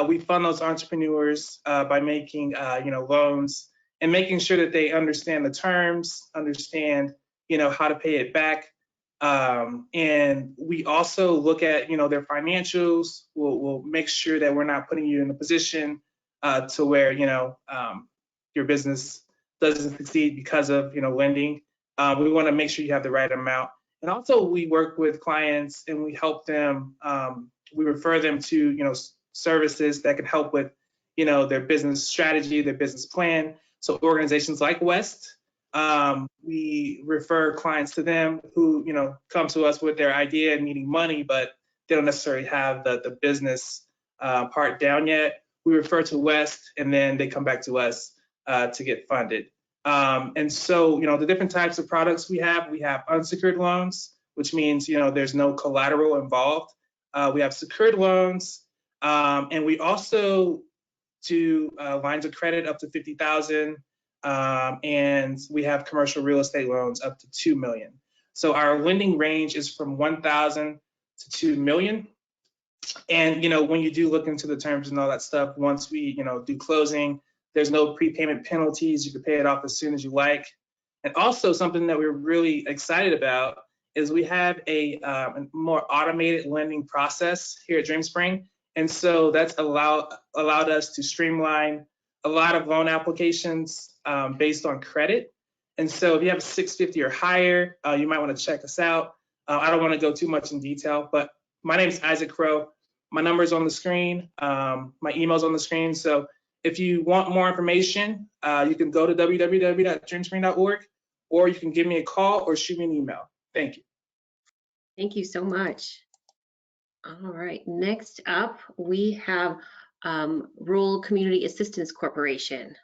We fund those entrepreneurs by making, you know, loans and making sure that they understand the terms, understand, you know, how to pay it back. And we also look at, you know, their financials. We'll make sure that we're not putting you in a position to where, you know, your business doesn't succeed because of, you know, lending. We want to make sure you have the right amount. And also we work with clients and we help them, we refer them to, you know, services that can help with, you know, their business strategy, their business plan. So organizations like West, we refer clients to them who, you know, come to us with their idea and needing money, but they don't necessarily have the business part down yet. We refer to West, and then they come back to us to get funded. And so, you know, the different types of products we have unsecured loans, which means, you know, there's no collateral involved. We have secured loans, and we also do lines of credit up to $50,000, and we have commercial real estate loans up to $2 million. So our lending range is from $1,000 to $2 million. And, you know, when you do look into the terms and all that stuff, once we, you know, do closing, there's no prepayment penalties. You can pay it off as soon as you like. And also something that we're really excited about is we have a more automated lending process here at Dream Spring. And so that's allowed us to streamline a lot of loan applications based on credit. And so if you have a 650 or higher, you might want to check us out. I don't want to go too much in detail, but my name is Isaac Crowe. My number is on the screen. My email's on the screen. So if you want more information, you can go to www.dreamspring.org, or you can give me a call or shoot me an email. Thank you. Thank you so much. All right, next up, we have Rural Community Assistance Corporation.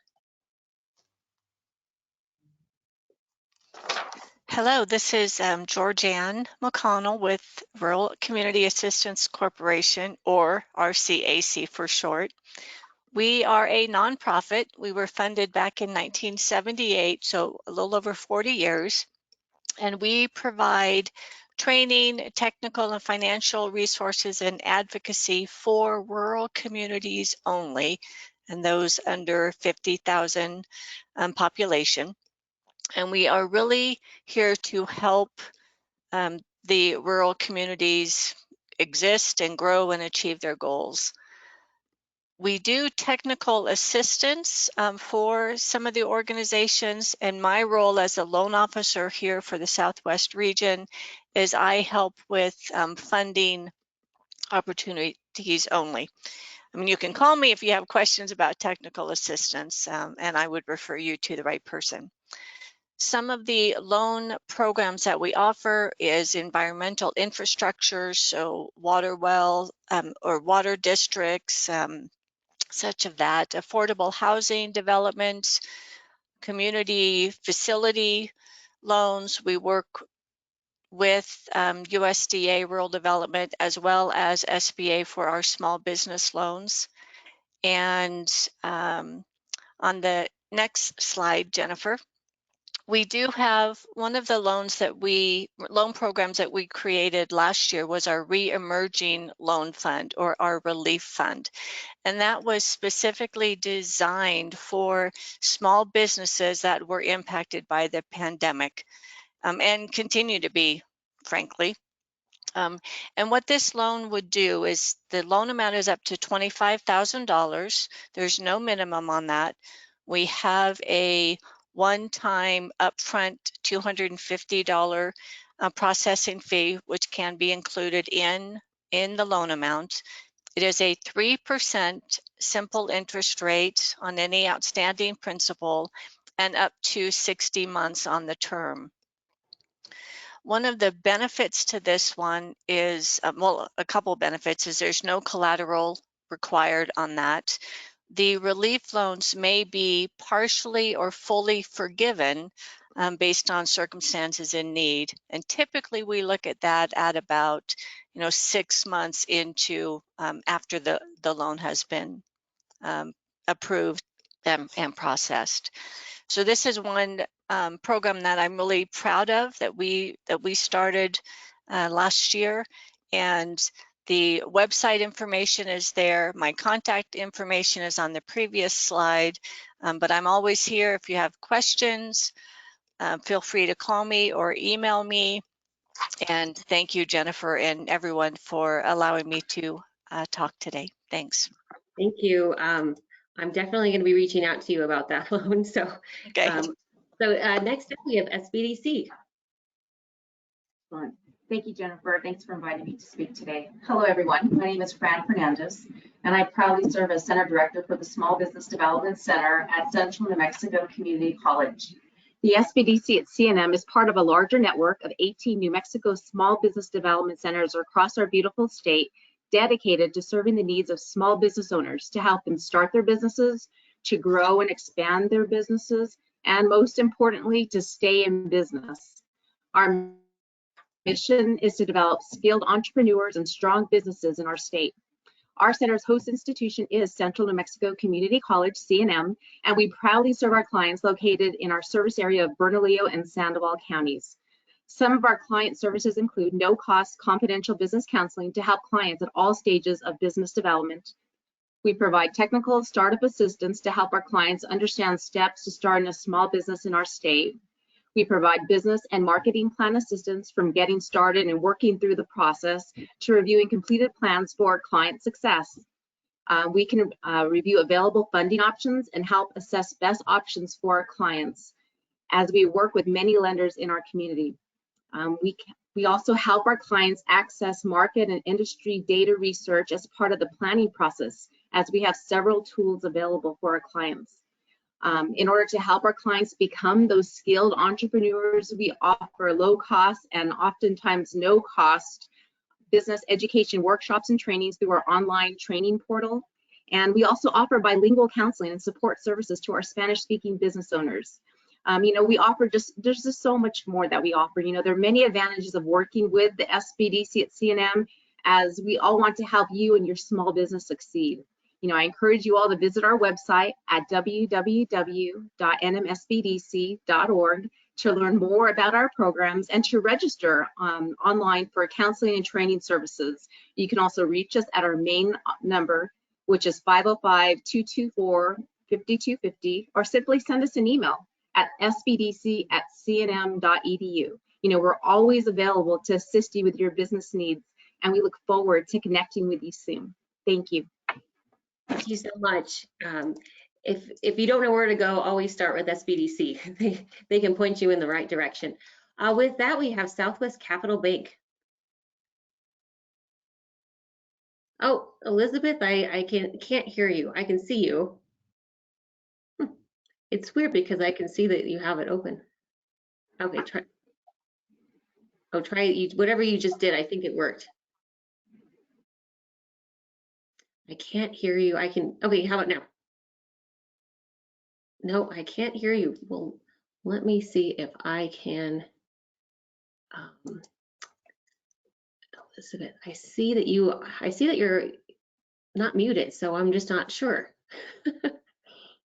Hello, this is Georgian Mcconnell with Rural Community Assistance Corporation, or RCAC for short. We are a nonprofit. We were funded back in 1978, so a little over 40 years, and we provide training, technical and financial resources and advocacy for rural communities only, and those under 50,000 population. And we are really here to help the rural communities exist and grow and achieve their goals. We do technical assistance for some of the organizations, and my role as a loan officer here for the Southwest region is I help with funding opportunities only. I mean, you can call me if you have questions about technical assistance, and I would refer you to the right person. Some of the loan programs that we offer is environmental infrastructure, so water well or water districts, such as that, affordable housing developments, community facility loans. We work with USDA Rural Development as well as SBA for our small business loans. And on the next slide, Jennifer, we do have one of the loan programs that we created last year was our Re-Emerging Loan Fund, or our Relief Fund. And that was specifically designed for small businesses that were impacted by the pandemic, and continue to be, frankly. And what this loan would do is the loan amount is up to $25,000. There's no minimum on that. We have a one-time upfront $250 processing fee, which can be included in the loan amount. It is a 3% simple interest rate on any outstanding principal and up to 60 months on the term. One of the benefits to this one is, well, a couple benefits is there's no collateral required on that. The relief loans may be partially or fully forgiven based on circumstances in need. And typically we look at that at about 6 months into after the loan has been approved and processed. So this is one program that I'm really proud of that we started last year, and the website information is there. My contact information is on the previous slide, but I'm always here if you have questions. Feel free to call me or email me. And thank you, Jennifer, and everyone for allowing me to talk today. Thanks. Thank you. I'm definitely going to be reaching out to you about that loan. So, okay. Next up we have SBDC. Excellent. Thank you, Jennifer. Thanks for inviting me to speak today. Hello, everyone. My name is Fran Fernandez, and I proudly serve as Center Director for the Small Business Development Center at Central New Mexico Community College. The SBDC at CNM is part of a larger network of 18 New Mexico small business development centers across our beautiful state, dedicated to serving the needs of small business owners to help them start their businesses, to grow and expand their businesses, and most importantly, to stay in business. Our mission is to develop skilled entrepreneurs and strong businesses in our state. Our center's host institution is Central New Mexico Community College, CNM, and we proudly serve our clients located in our service area of Bernalillo and Sandoval counties. Some of our client services include no-cost confidential business counseling to help clients at all stages of business development. We provide technical startup assistance to help our clients understand steps to starting a small business in our state. We provide business and marketing plan assistance from getting started and working through the process to reviewing completed plans for client success. We can review available funding options and help assess best options for our clients as we work with many lenders in our community. We also help our clients access market and industry data research as part of the planning process, as we have several tools available for our clients. In order to help our clients become those skilled entrepreneurs, we offer low cost and oftentimes no cost business education workshops and trainings through our online training portal. And we also offer bilingual counseling and support services to our Spanish speaking business owners. We offer there's just so much more that we offer. There are many advantages of working with the SBDC at CNM, as we all want to help you and your small business succeed. I encourage you all to visit our website at www.nmsbdc.org to learn more about our programs and to register online for counseling and training services. You can also reach us at our main number, which is 505-224-5250, or simply send us an email at sbdc@cnm.edu. We're always available to assist you with your business needs, and we look forward to connecting with you soon. Thank you. Thank you so much. If you don't know where to go, always start with SBDC. They can point you in the right direction. With that, we have Southwest Capital Bank. Oh, Elizabeth, I can't hear you. I can see you. It's weird because I can see that you have it open. Okay, try whatever you just did. I think it worked. I can't hear you. Okay, how about now? No, I can't hear you. Well, let me see if I can Elizabeth, I see that you're not muted, so I'm just not sure.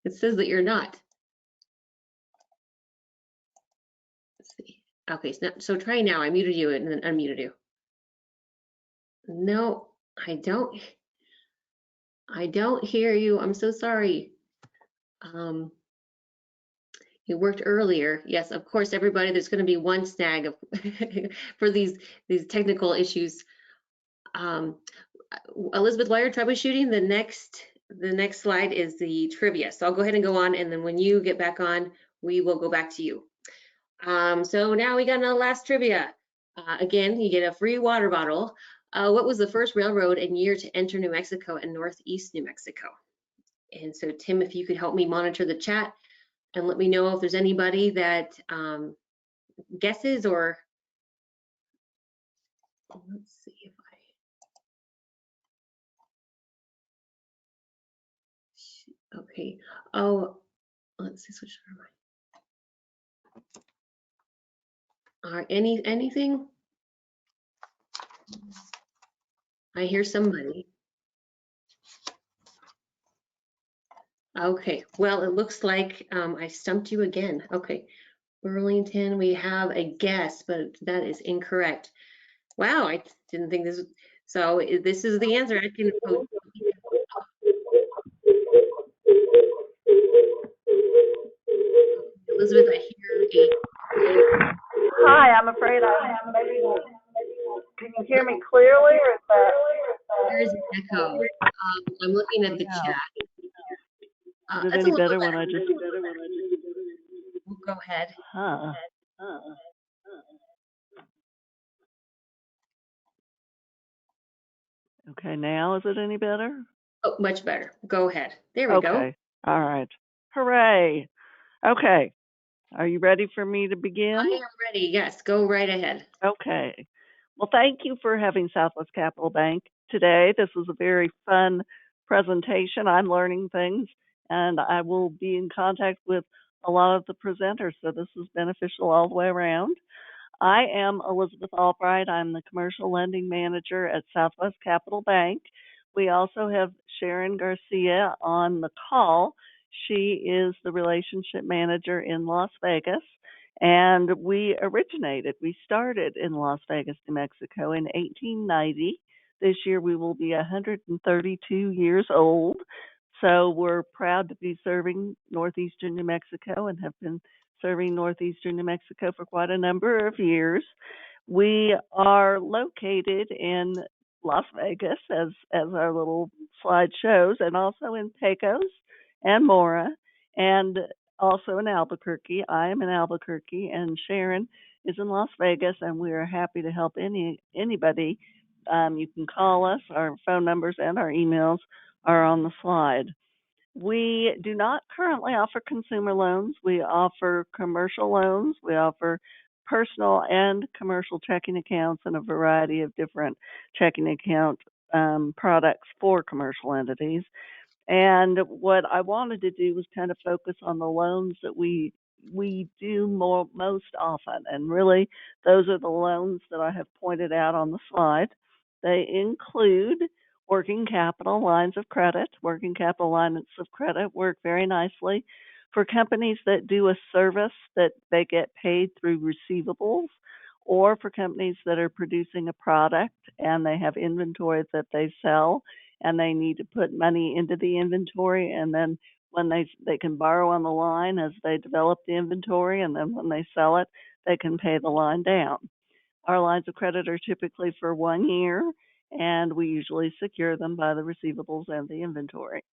It says that you're not. Let's see. Okay, so try now. I muted you and then unmuted you. No, I don't hear you. I'm so sorry. You worked earlier. Yes, of course, everybody, there's going to be one snag of for these technical issues. Elizabeth, while you're troubleshooting, the next slide is the trivia. So I'll go ahead and go on, and then when you get back on, we will go back to you. So now we got another last trivia. Again, you get a free water bottle. What was the first railroad and year to enter New Mexico and Northeast New Mexico? And so, Tim, if you could help me monitor the chat and let me know if there's anybody that guesses, or let's see if okay. Oh, let's see, switch over. Anything? I hear somebody. Okay, well, it looks like I stumped you again. Okay, Burlington, we have a guess, but that is incorrect. Wow, I didn't think this. So this is the answer. I can post. Elizabeth, I hear a. Hi, I'm afraid I am. Can you hear me clearly, or is that? There is an echo. I'm looking at the chat. Is it any better when I just? Go ahead. Huh. Okay, now is it any better? Oh, much better. Go ahead. There we go. Okay. All right. Hooray. Okay. Are you ready for me to begin? I am ready. Yes, go right ahead. Okay. Well, thank you for having Southwest Capital Bank today. This was a very fun presentation. I'm learning things, and I will be in contact with a lot of the presenters, so this is beneficial all the way around. I am Elizabeth Albright. I'm the Commercial Lending Manager at Southwest Capital Bank. We also have Sharon Garcia on the call. She is the Relationship Manager in Las Vegas. And we started in Las Vegas, New Mexico in 1890. This year we will be 132 years old. So we're proud to be serving Northeastern New Mexico and have been serving Northeastern New Mexico for quite a number of years. We are located in Las Vegas, as our little slide shows, and also in Pecos and Mora, and also in Albuquerque. I am in Albuquerque, and Sharon is in Las Vegas, and we are happy to help anybody. You can call us. Our phone numbers and our emails are on the slide. We do not currently offer consumer loans. We offer commercial loans. We offer personal and commercial checking accounts and a variety of different checking account products for commercial entities. And what I wanted to do was kind of focus on the loans that we do most often. And really, those are the loans that I have pointed out on the slide. They include working capital lines of credit. Working capital lines of credit work very nicely for companies that do a service that they get paid through receivables, or for companies that are producing a product and they have inventory that they sell and they need to put money into the inventory, and then when they can borrow on the line as they develop the inventory, and then when they sell it, they can pay the line down. Our lines of credit are typically for 1 year, and we usually secure them by the receivables and the inventory.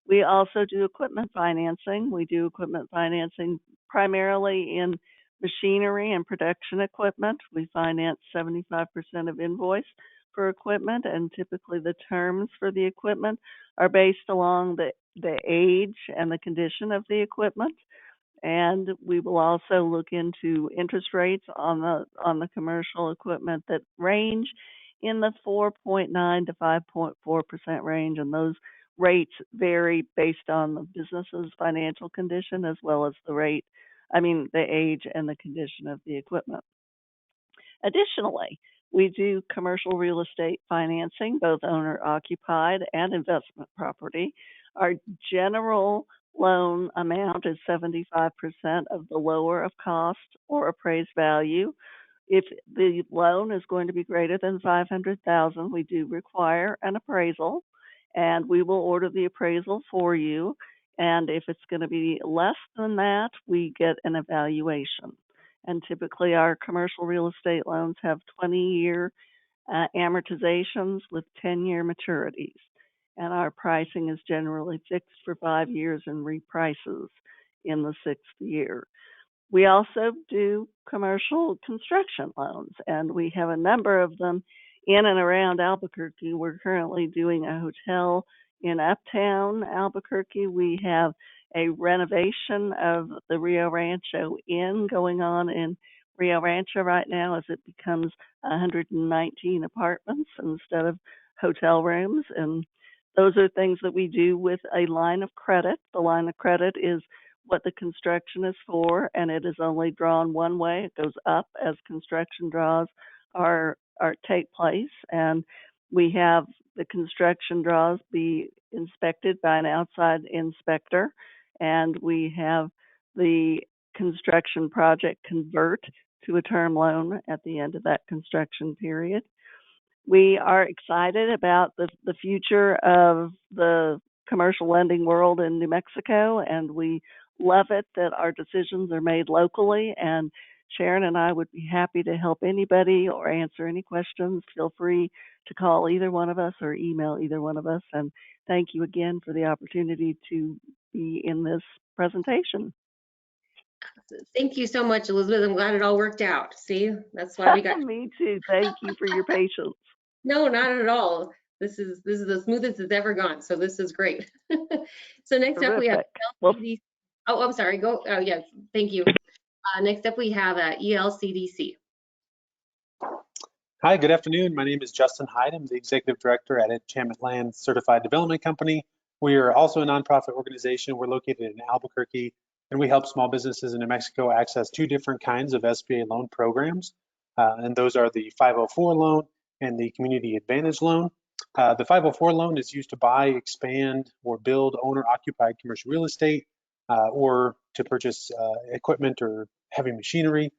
We also do equipment financing. We do equipment financing primarily in machinery and production equipment. We finance 75% of invoice for equipment, and typically the terms for the equipment are based along the age and the condition of the equipment. And we will also look into interest rates on the commercial equipment that range in the 4.9 to 5.4% range, and those rates vary based on the business's financial condition as well as the age and the condition of the equipment. Additionally, We do commercial real estate financing, both owner occupied and investment property. Our general loan amount is 75% of the lower of cost or appraised value. If the loan is going to be greater than $500,000, we do require an appraisal, and we will order the appraisal for you. And if it's going to be less than that, we get an evaluation. And typically our commercial real estate loans have 20-year amortizations with 10-year maturities. And our pricing is generally fixed for 5 years and reprices in the 6th year. We also do commercial construction loans, and we have a number of them in and around Albuquerque. We're currently doing a hotel in Uptown Albuquerque. We have a renovation of the Rio Rancho Inn going on in Rio Rancho right now as it becomes 119 apartments instead of hotel rooms. And those are things that we do with a line of credit. The line of credit is what the construction is for, and it is only drawn one way. It goes up as construction draws take place, and we have the construction draws be inspected by an outside inspector, and we have the construction project convert to a term loan at the end of that construction period. We are excited about the future of the commercial lending world in New Mexico, and we love it that our decisions are made locally. And Sharon and I would be happy to help anybody or answer any questions. Feel free to call either one of us or email either one of us. And thank you again for the opportunity to be in this presentation. Thank you so much, Elizabeth. I'm glad it all worked out. See, that's why we got. Me too. Thank you for your patience. No, not at all. This is the smoothest it's ever gone. So this is great. So next up we have LCDC. Oh, I'm sorry. Go. Oh, yes. Thank you. Next up we have ELCDC. Hi, good afternoon. My name is Justin Hyde. I'm the Executive Director at Enchantment Land Certified Development Company. We are also a nonprofit organization. We're located in Albuquerque, and we help small businesses in New Mexico access 2 different kinds of SBA loan programs. And those are the 504 loan and the Community Advantage loan. The 504 loan is used to buy, expand, or build owner-occupied commercial real estate or to purchase equipment or heavy machinery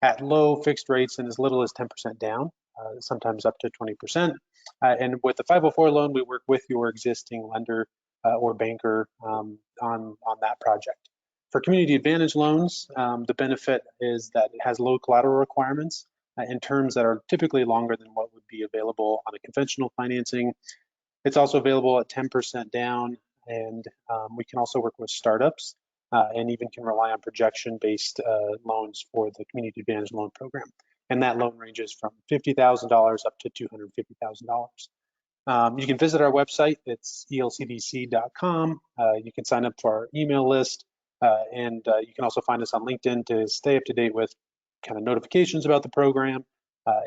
at low fixed rates and as little as 10% down, sometimes up to 20%. And with the 504 loan, we work with your existing lender or banker on that project. For Community Advantage loans, the benefit is that it has low collateral requirements in terms that are typically longer than what would be available on a conventional financing. It's also available at 10% down, and we can also work with startups and even can rely on projection-based loans for the Community Advantage loan program. And that loan ranges from $50,000 up to $250,000. You can visit our website. It's elcdc.com. You can sign up for our email list, and you can also find us on LinkedIn to stay up to date with kind of notifications about the program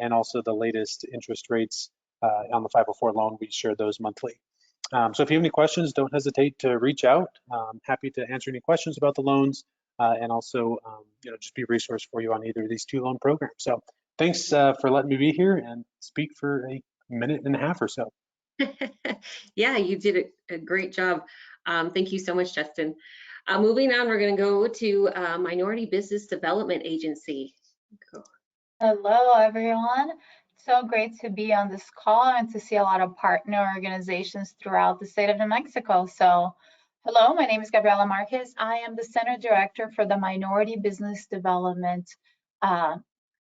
and also the latest interest rates on the 504 loan. We share those monthly. So if you have any questions, don't hesitate to reach out. I'm happy to answer any questions about the loans and also just be a resource for you on either of these 2 loan programs. So thanks for letting me be here and speak for a minute and a half or so. Yeah, you did a great job. Thank you so much, Justin. Moving on, we're going to go to Minority Business Development Agency. Go. Hello, everyone. So great to be on this call and to see a lot of partner organizations throughout the state of New Mexico. So hello, my name is Gabriela Marquez. I am the Center Director for the Minority Business Development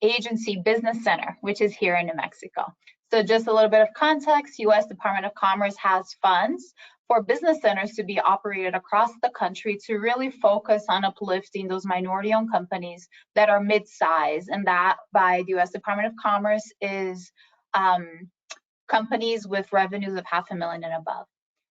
Agency Business Center, which is here in New Mexico. So just a little bit of context, U.S. Department of Commerce has funds for business centers to be operated across the country to really focus on uplifting those minority-owned companies that are mid-size, and that by the U.S. Department of Commerce is companies with revenues of $500,000 and above.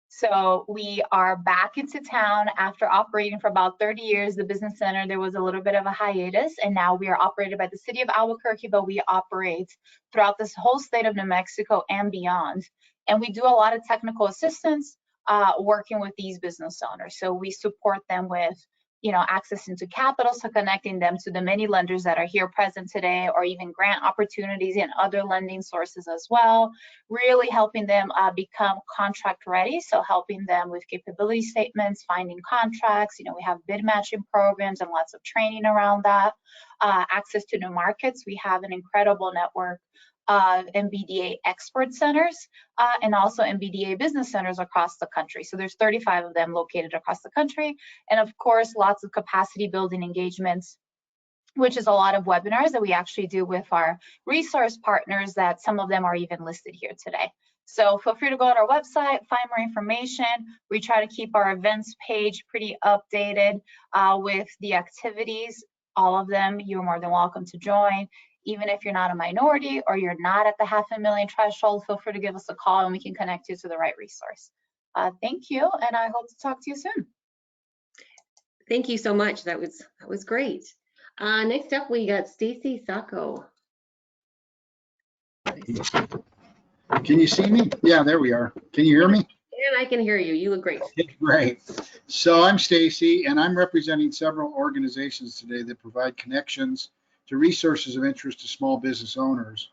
So we are back into town after operating for about 30 years. The business center, there was a little bit of a hiatus, and now we are operated by the city of Albuquerque, but we operate throughout this whole state of New Mexico and beyond. And we do a lot of technical assistance working with these business owners. So we support them with access into capital, so connecting them to the many lenders that are here present today, or even grant opportunities in other lending sources as well. Really helping them become contract ready, so helping them with capability statements, finding contracts. We have bid matching programs and lots of training around that. Access to new markets. We have an incredible network of MBDA expert centers and also MBDA business centers across the country. So there's 35 of them located across the country. And of course, lots of capacity building engagements, which is a lot of webinars that we actually do with our resource partners, that some of them are even listed here today. So feel free to go on our website, find more information. We try to keep our events page pretty updated with the activities. All of them, you're more than welcome to join. Even if you're not a minority or you're not at the $500,000 threshold, feel free to give us a call and we can connect you to the right resource. Thank you, and I hope to talk to you soon. Thank you so much. That was great. Next up, we got Stacy Sacco. Can you see me? Yeah, there we are. Can you hear me? And I can hear you. You look great. Great. So I'm Stacy, and I'm representing several organizations today that provide connections to resources of interest to small business owners.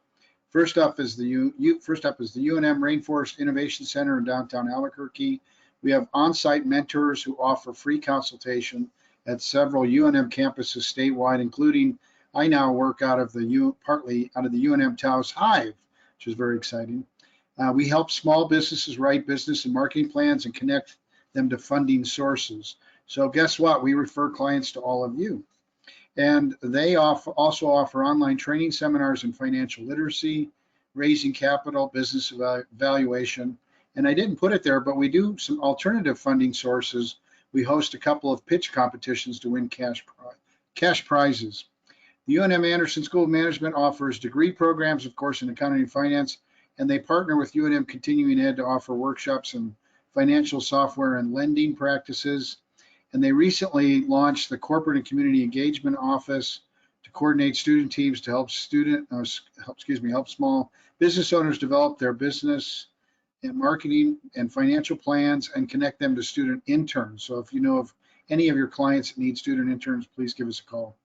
First up is the UNM Rainforest Innovation Center in downtown Albuquerque. We have on-site mentors who offer free consultation at several UNM campuses statewide, including I now work partly out of the UNM Taos Hive, which is very exciting. We help small businesses write business and marketing plans and connect them to funding sources. So guess what? We refer clients to all of you. And they also offer online training seminars in financial literacy, raising capital, business evaluation. And I didn't put it there, but we do some alternative funding sources. We host a couple of pitch competitions to win cash prizes. The UNM Anderson School of Management offers degree programs, of course, in accounting and finance, and they partner with UNM Continuing Ed to offer workshops in financial software and lending practices. And they recently launched the Corporate and Community Engagement Office to coordinate student teams to help small business owners develop their business and marketing and financial plans and connect them to student interns. So if you know of any of your clients that need student interns, please give us a call.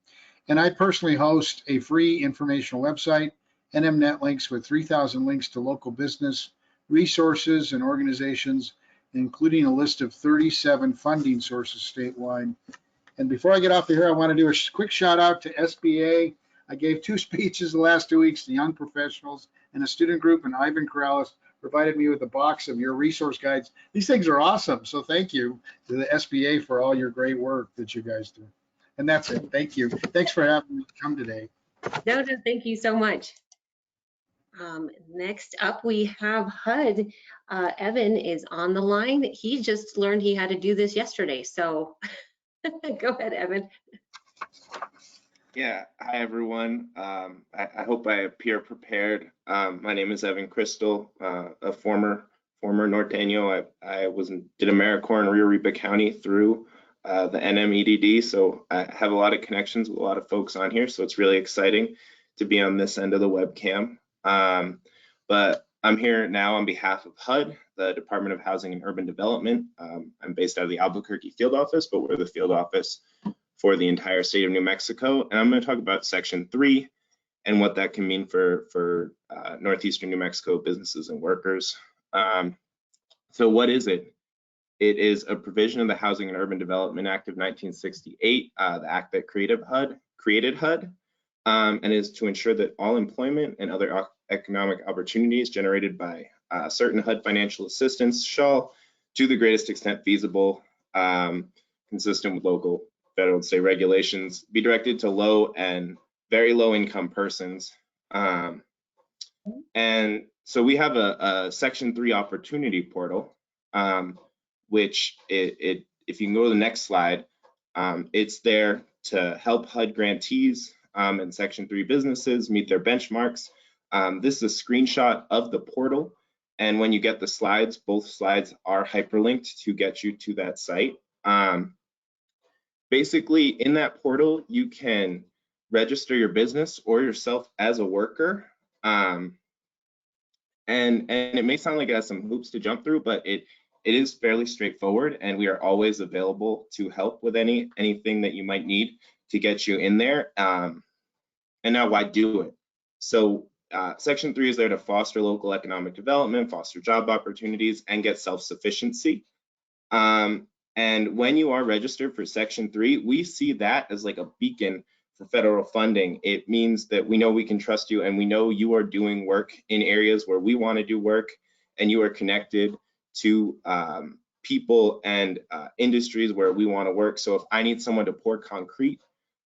And I personally host a free informational website, NM Links, with 3,000 links to local business resources and organizations, including a list of 37 funding sources statewide. And before I get off of here, I want to do a quick shout out to SBA. I gave 2 speeches the last 2 weeks to young professionals and a student group, and Ivan Corrales provided me with a box of your resource guides. These things are awesome. So thank you to the SBA for all your great work that you guys do. And that's it. Thank you. Thanks for having me come today. No, thank you so much. Next up, we have HUD. Evan is on the line. He just learned he had to do this yesterday. So go ahead, Evan. Yeah, hi everyone. I hope I appear prepared. My name is Evan Crystal, a former Norteño. I did AmeriCorps in Rio Ripa County through the NMEDD, so I have a lot of connections with a lot of folks on here, so it's really exciting to be on this end of the webcam. But I'm here now on behalf of HUD, the Department of Housing and Urban Development. I'm based out of the Albuquerque field office, but we're the field office for the entire state of New Mexico. And I'm going to talk about Section 3 and what that can mean for Northeastern New Mexico businesses and workers. So what is it? It is a provision of the Housing and Urban Development Act of 1968, the act that created HUD, and is to ensure that all employment and other economic opportunities generated by certain HUD financial assistance shall, to the greatest extent feasible, consistent with local, federal, and state regulations, be directed to low and very low income persons. And so we have a Section 3 opportunity portal, which if you can go to the next slide, it's there to help HUD grantees and Section 3 businesses meet their benchmarks. This is a screenshot of the portal, and when you get the slides, both slides are hyperlinked to get you to that site. Basically, in that portal, you can register your business or yourself as a worker. And it may sound like it has some hoops to jump through, but it is fairly straightforward, and we are always available to help with anything that you might need to get you in there. And now, why do it? So Section 3 is there to foster local economic development, foster job opportunities, and get self-sufficiency. And when you are registered for Section 3, we see that as like a beacon for federal funding. It means that we know we can trust you, and we know you are doing work in areas where we want to do work, and you are connected to people and industries where we want to work. So if I need someone to pour concrete,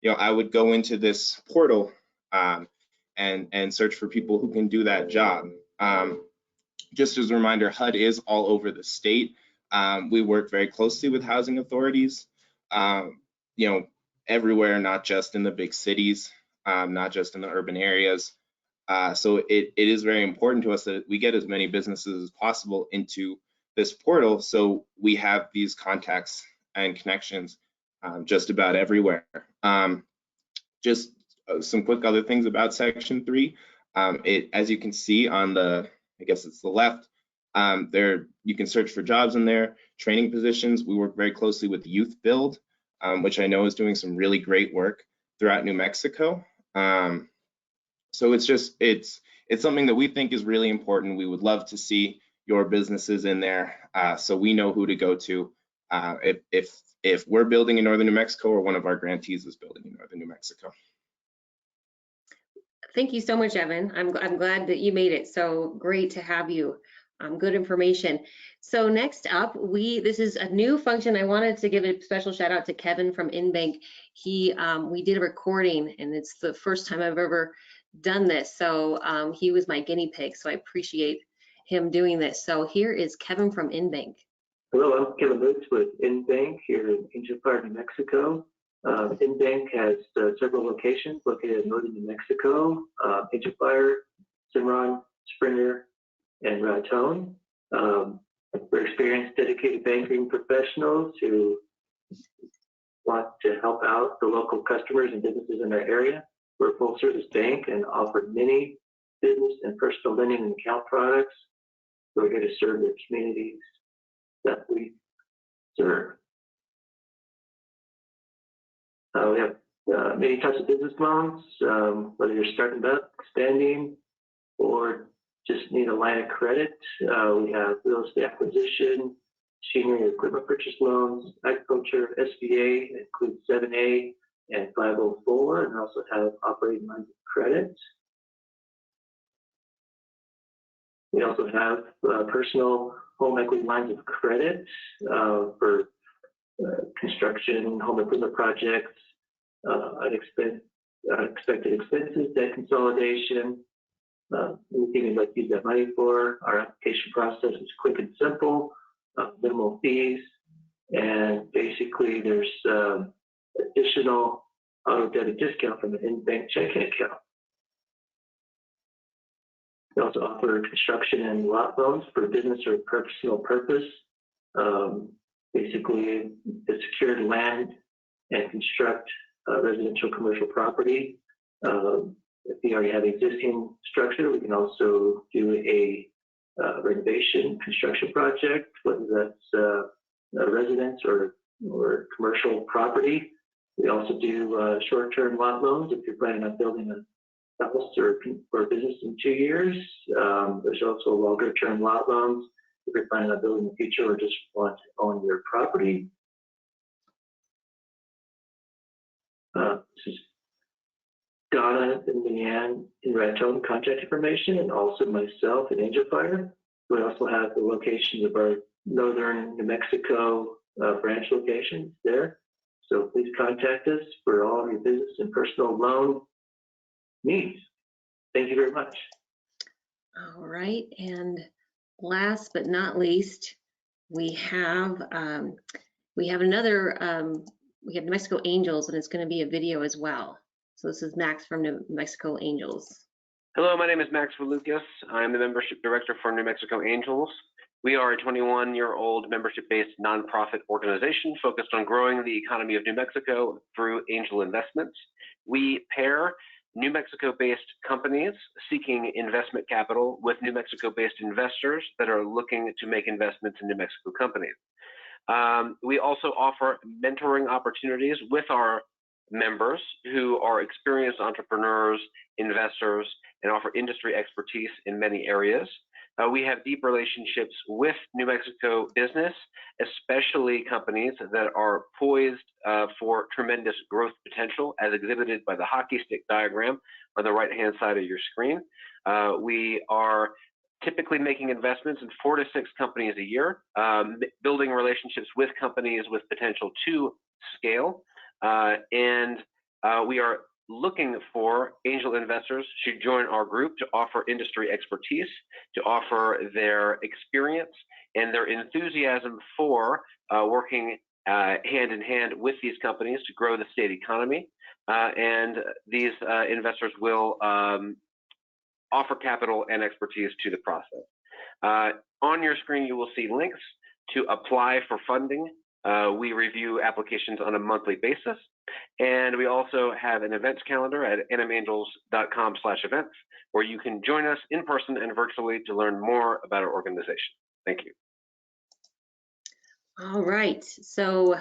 I would go into this portal and search for people who can do that job. Just as a reminder, HUD is all over the state. We work very closely with housing authorities, everywhere, not just in the big cities, not just in the urban areas. So it is very important to us that we get as many businesses as possible into this portal, so we have these contacts and connections just about everywhere. Just some quick other things about Section 3. As you can see on the, I guess it's the left, there you can search for jobs in there, training positions. We work very closely with Youth Build, which I know is doing some really great work throughout New Mexico. So it's something that we think is really important. We would love to see your businesses in there, so we know who to go to if we're building in Northern New Mexico or one of our grantees is building in Northern New Mexico. Thank you so much, Evan. I'm glad that you made it. So great to have you. Good information. So next up, this is a new function. I wanted to give a special shout out to Kevin from InBank. We did a recording, and it's the first time I've ever done this. So he was my guinea pig. So I appreciate him doing this. So here is Kevin from InBank. Hello, I'm Kevin Lutz with InBank here in Angel Fire, New Mexico. InBank has several locations located in northern New Mexico, Angel Fire, Cimarron, Springer, and Raton. We're experienced, dedicated banking professionals who want to help out the local customers and businesses in our area. We're a full service bank and offer many business and personal lending and account products. We're here to serve the communities that we serve. We have many types of business loans, whether you're starting up, expanding, or just need a line of credit. We have real estate acquisition, machinery and equipment purchase loans, agriculture, SBA, includes 7A and 504, and also have operating lines of credit. We also have personal home equity lines of credit for construction, home improvement projects, unexpected expenses, debt consolidation, anything you'd like to use that money for. Our application process is quick and simple, minimal fees, and basically there's additional auto debit discount from an in-bank checking account. We also offer construction and lot loans for business or personal purpose. Basically, to secure land and construct residential commercial property. If you already have existing structure, we can also do a renovation construction project, whether that's a residence or commercial property. We also do short-term lot loans if you're planning on building a house or business in 2 years. There's also longer-term lot loans if you're planning on building in the future or just want to own your property. This is Donna and Leanne in Raton contact information, and also myself in Angel Fire. We also have the locations of our northern New Mexico branch locations there. So please contact us for all of your business and personal loan needs. Thank you very much. All right, and last but not least, we have New Mexico Angels, and it's going to be a video as well. So this is Max from New Mexico Angels. Hello, my name is Max Valukas. I'm the membership director for New Mexico Angels. We are a 21-year-old membership-based nonprofit organization focused on growing the economy of New Mexico through angel investments. We pair New Mexico-based companies seeking investment capital with New Mexico-based investors that are looking to make investments in New Mexico companies. We also offer mentoring opportunities with our members who are experienced entrepreneurs, investors, and offer industry expertise in many areas. We have deep relationships with New Mexico business, especially companies that are poised for tremendous growth potential, as exhibited by the hockey stick diagram on the right-hand side of your screen. We are typically making investments in 4 to 6 companies a year, building relationships with companies with potential to scale, and we are looking for angel investors to join our group to offer industry expertise, to offer their experience and their enthusiasm for working hand in hand with these companies to grow the state economy. And these investors will offer capital and expertise to the process. On your screen, you will see links to apply for funding. We review applications on a monthly basis. And we also have an events calendar at nmangels.com/events, where you can join us in person and virtually to learn more about our organization. Thank you. All right, so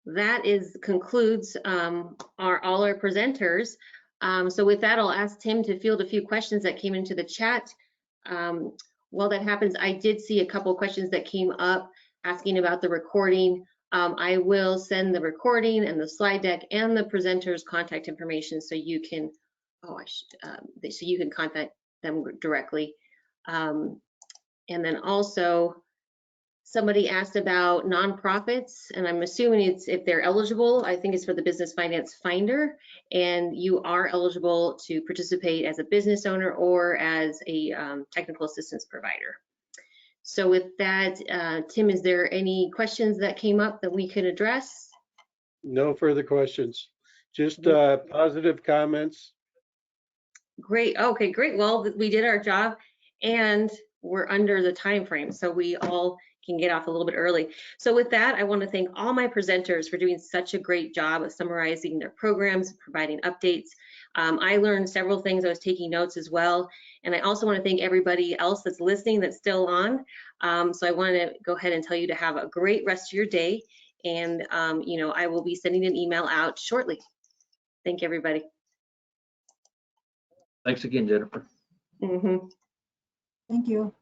that concludes all our presenters. So with that, I'll ask Tim to field a few questions that came into the chat. While that happens, I did see a couple of questions that came up asking about the recording. I will send the recording and the slide deck and the presenter's contact information so you can, so you can contact them directly. And then also, somebody asked about nonprofits, and I'm assuming it's if they're eligible. I think it's for the Business Finance Finder, and you are eligible to participate as a business owner or as a technical assistance provider. So with that, Tim, is there any questions that came up that we could address? No further questions, just positive comments. Great. Okay, great. Well, we did our job and we're under the time frame, so we all can get off a little bit early. So with that, I want to thank all my presenters for doing such a great job of summarizing their programs, providing updates. I learned several things. I was taking notes as well. And I also want to thank everybody else that's listening that's still on. So I want to go ahead and tell you to have a great rest of your day. And, you know, I will be sending an email out shortly. Thank you, everybody. Thanks again, Jennifer. Mm-hmm. Thank you.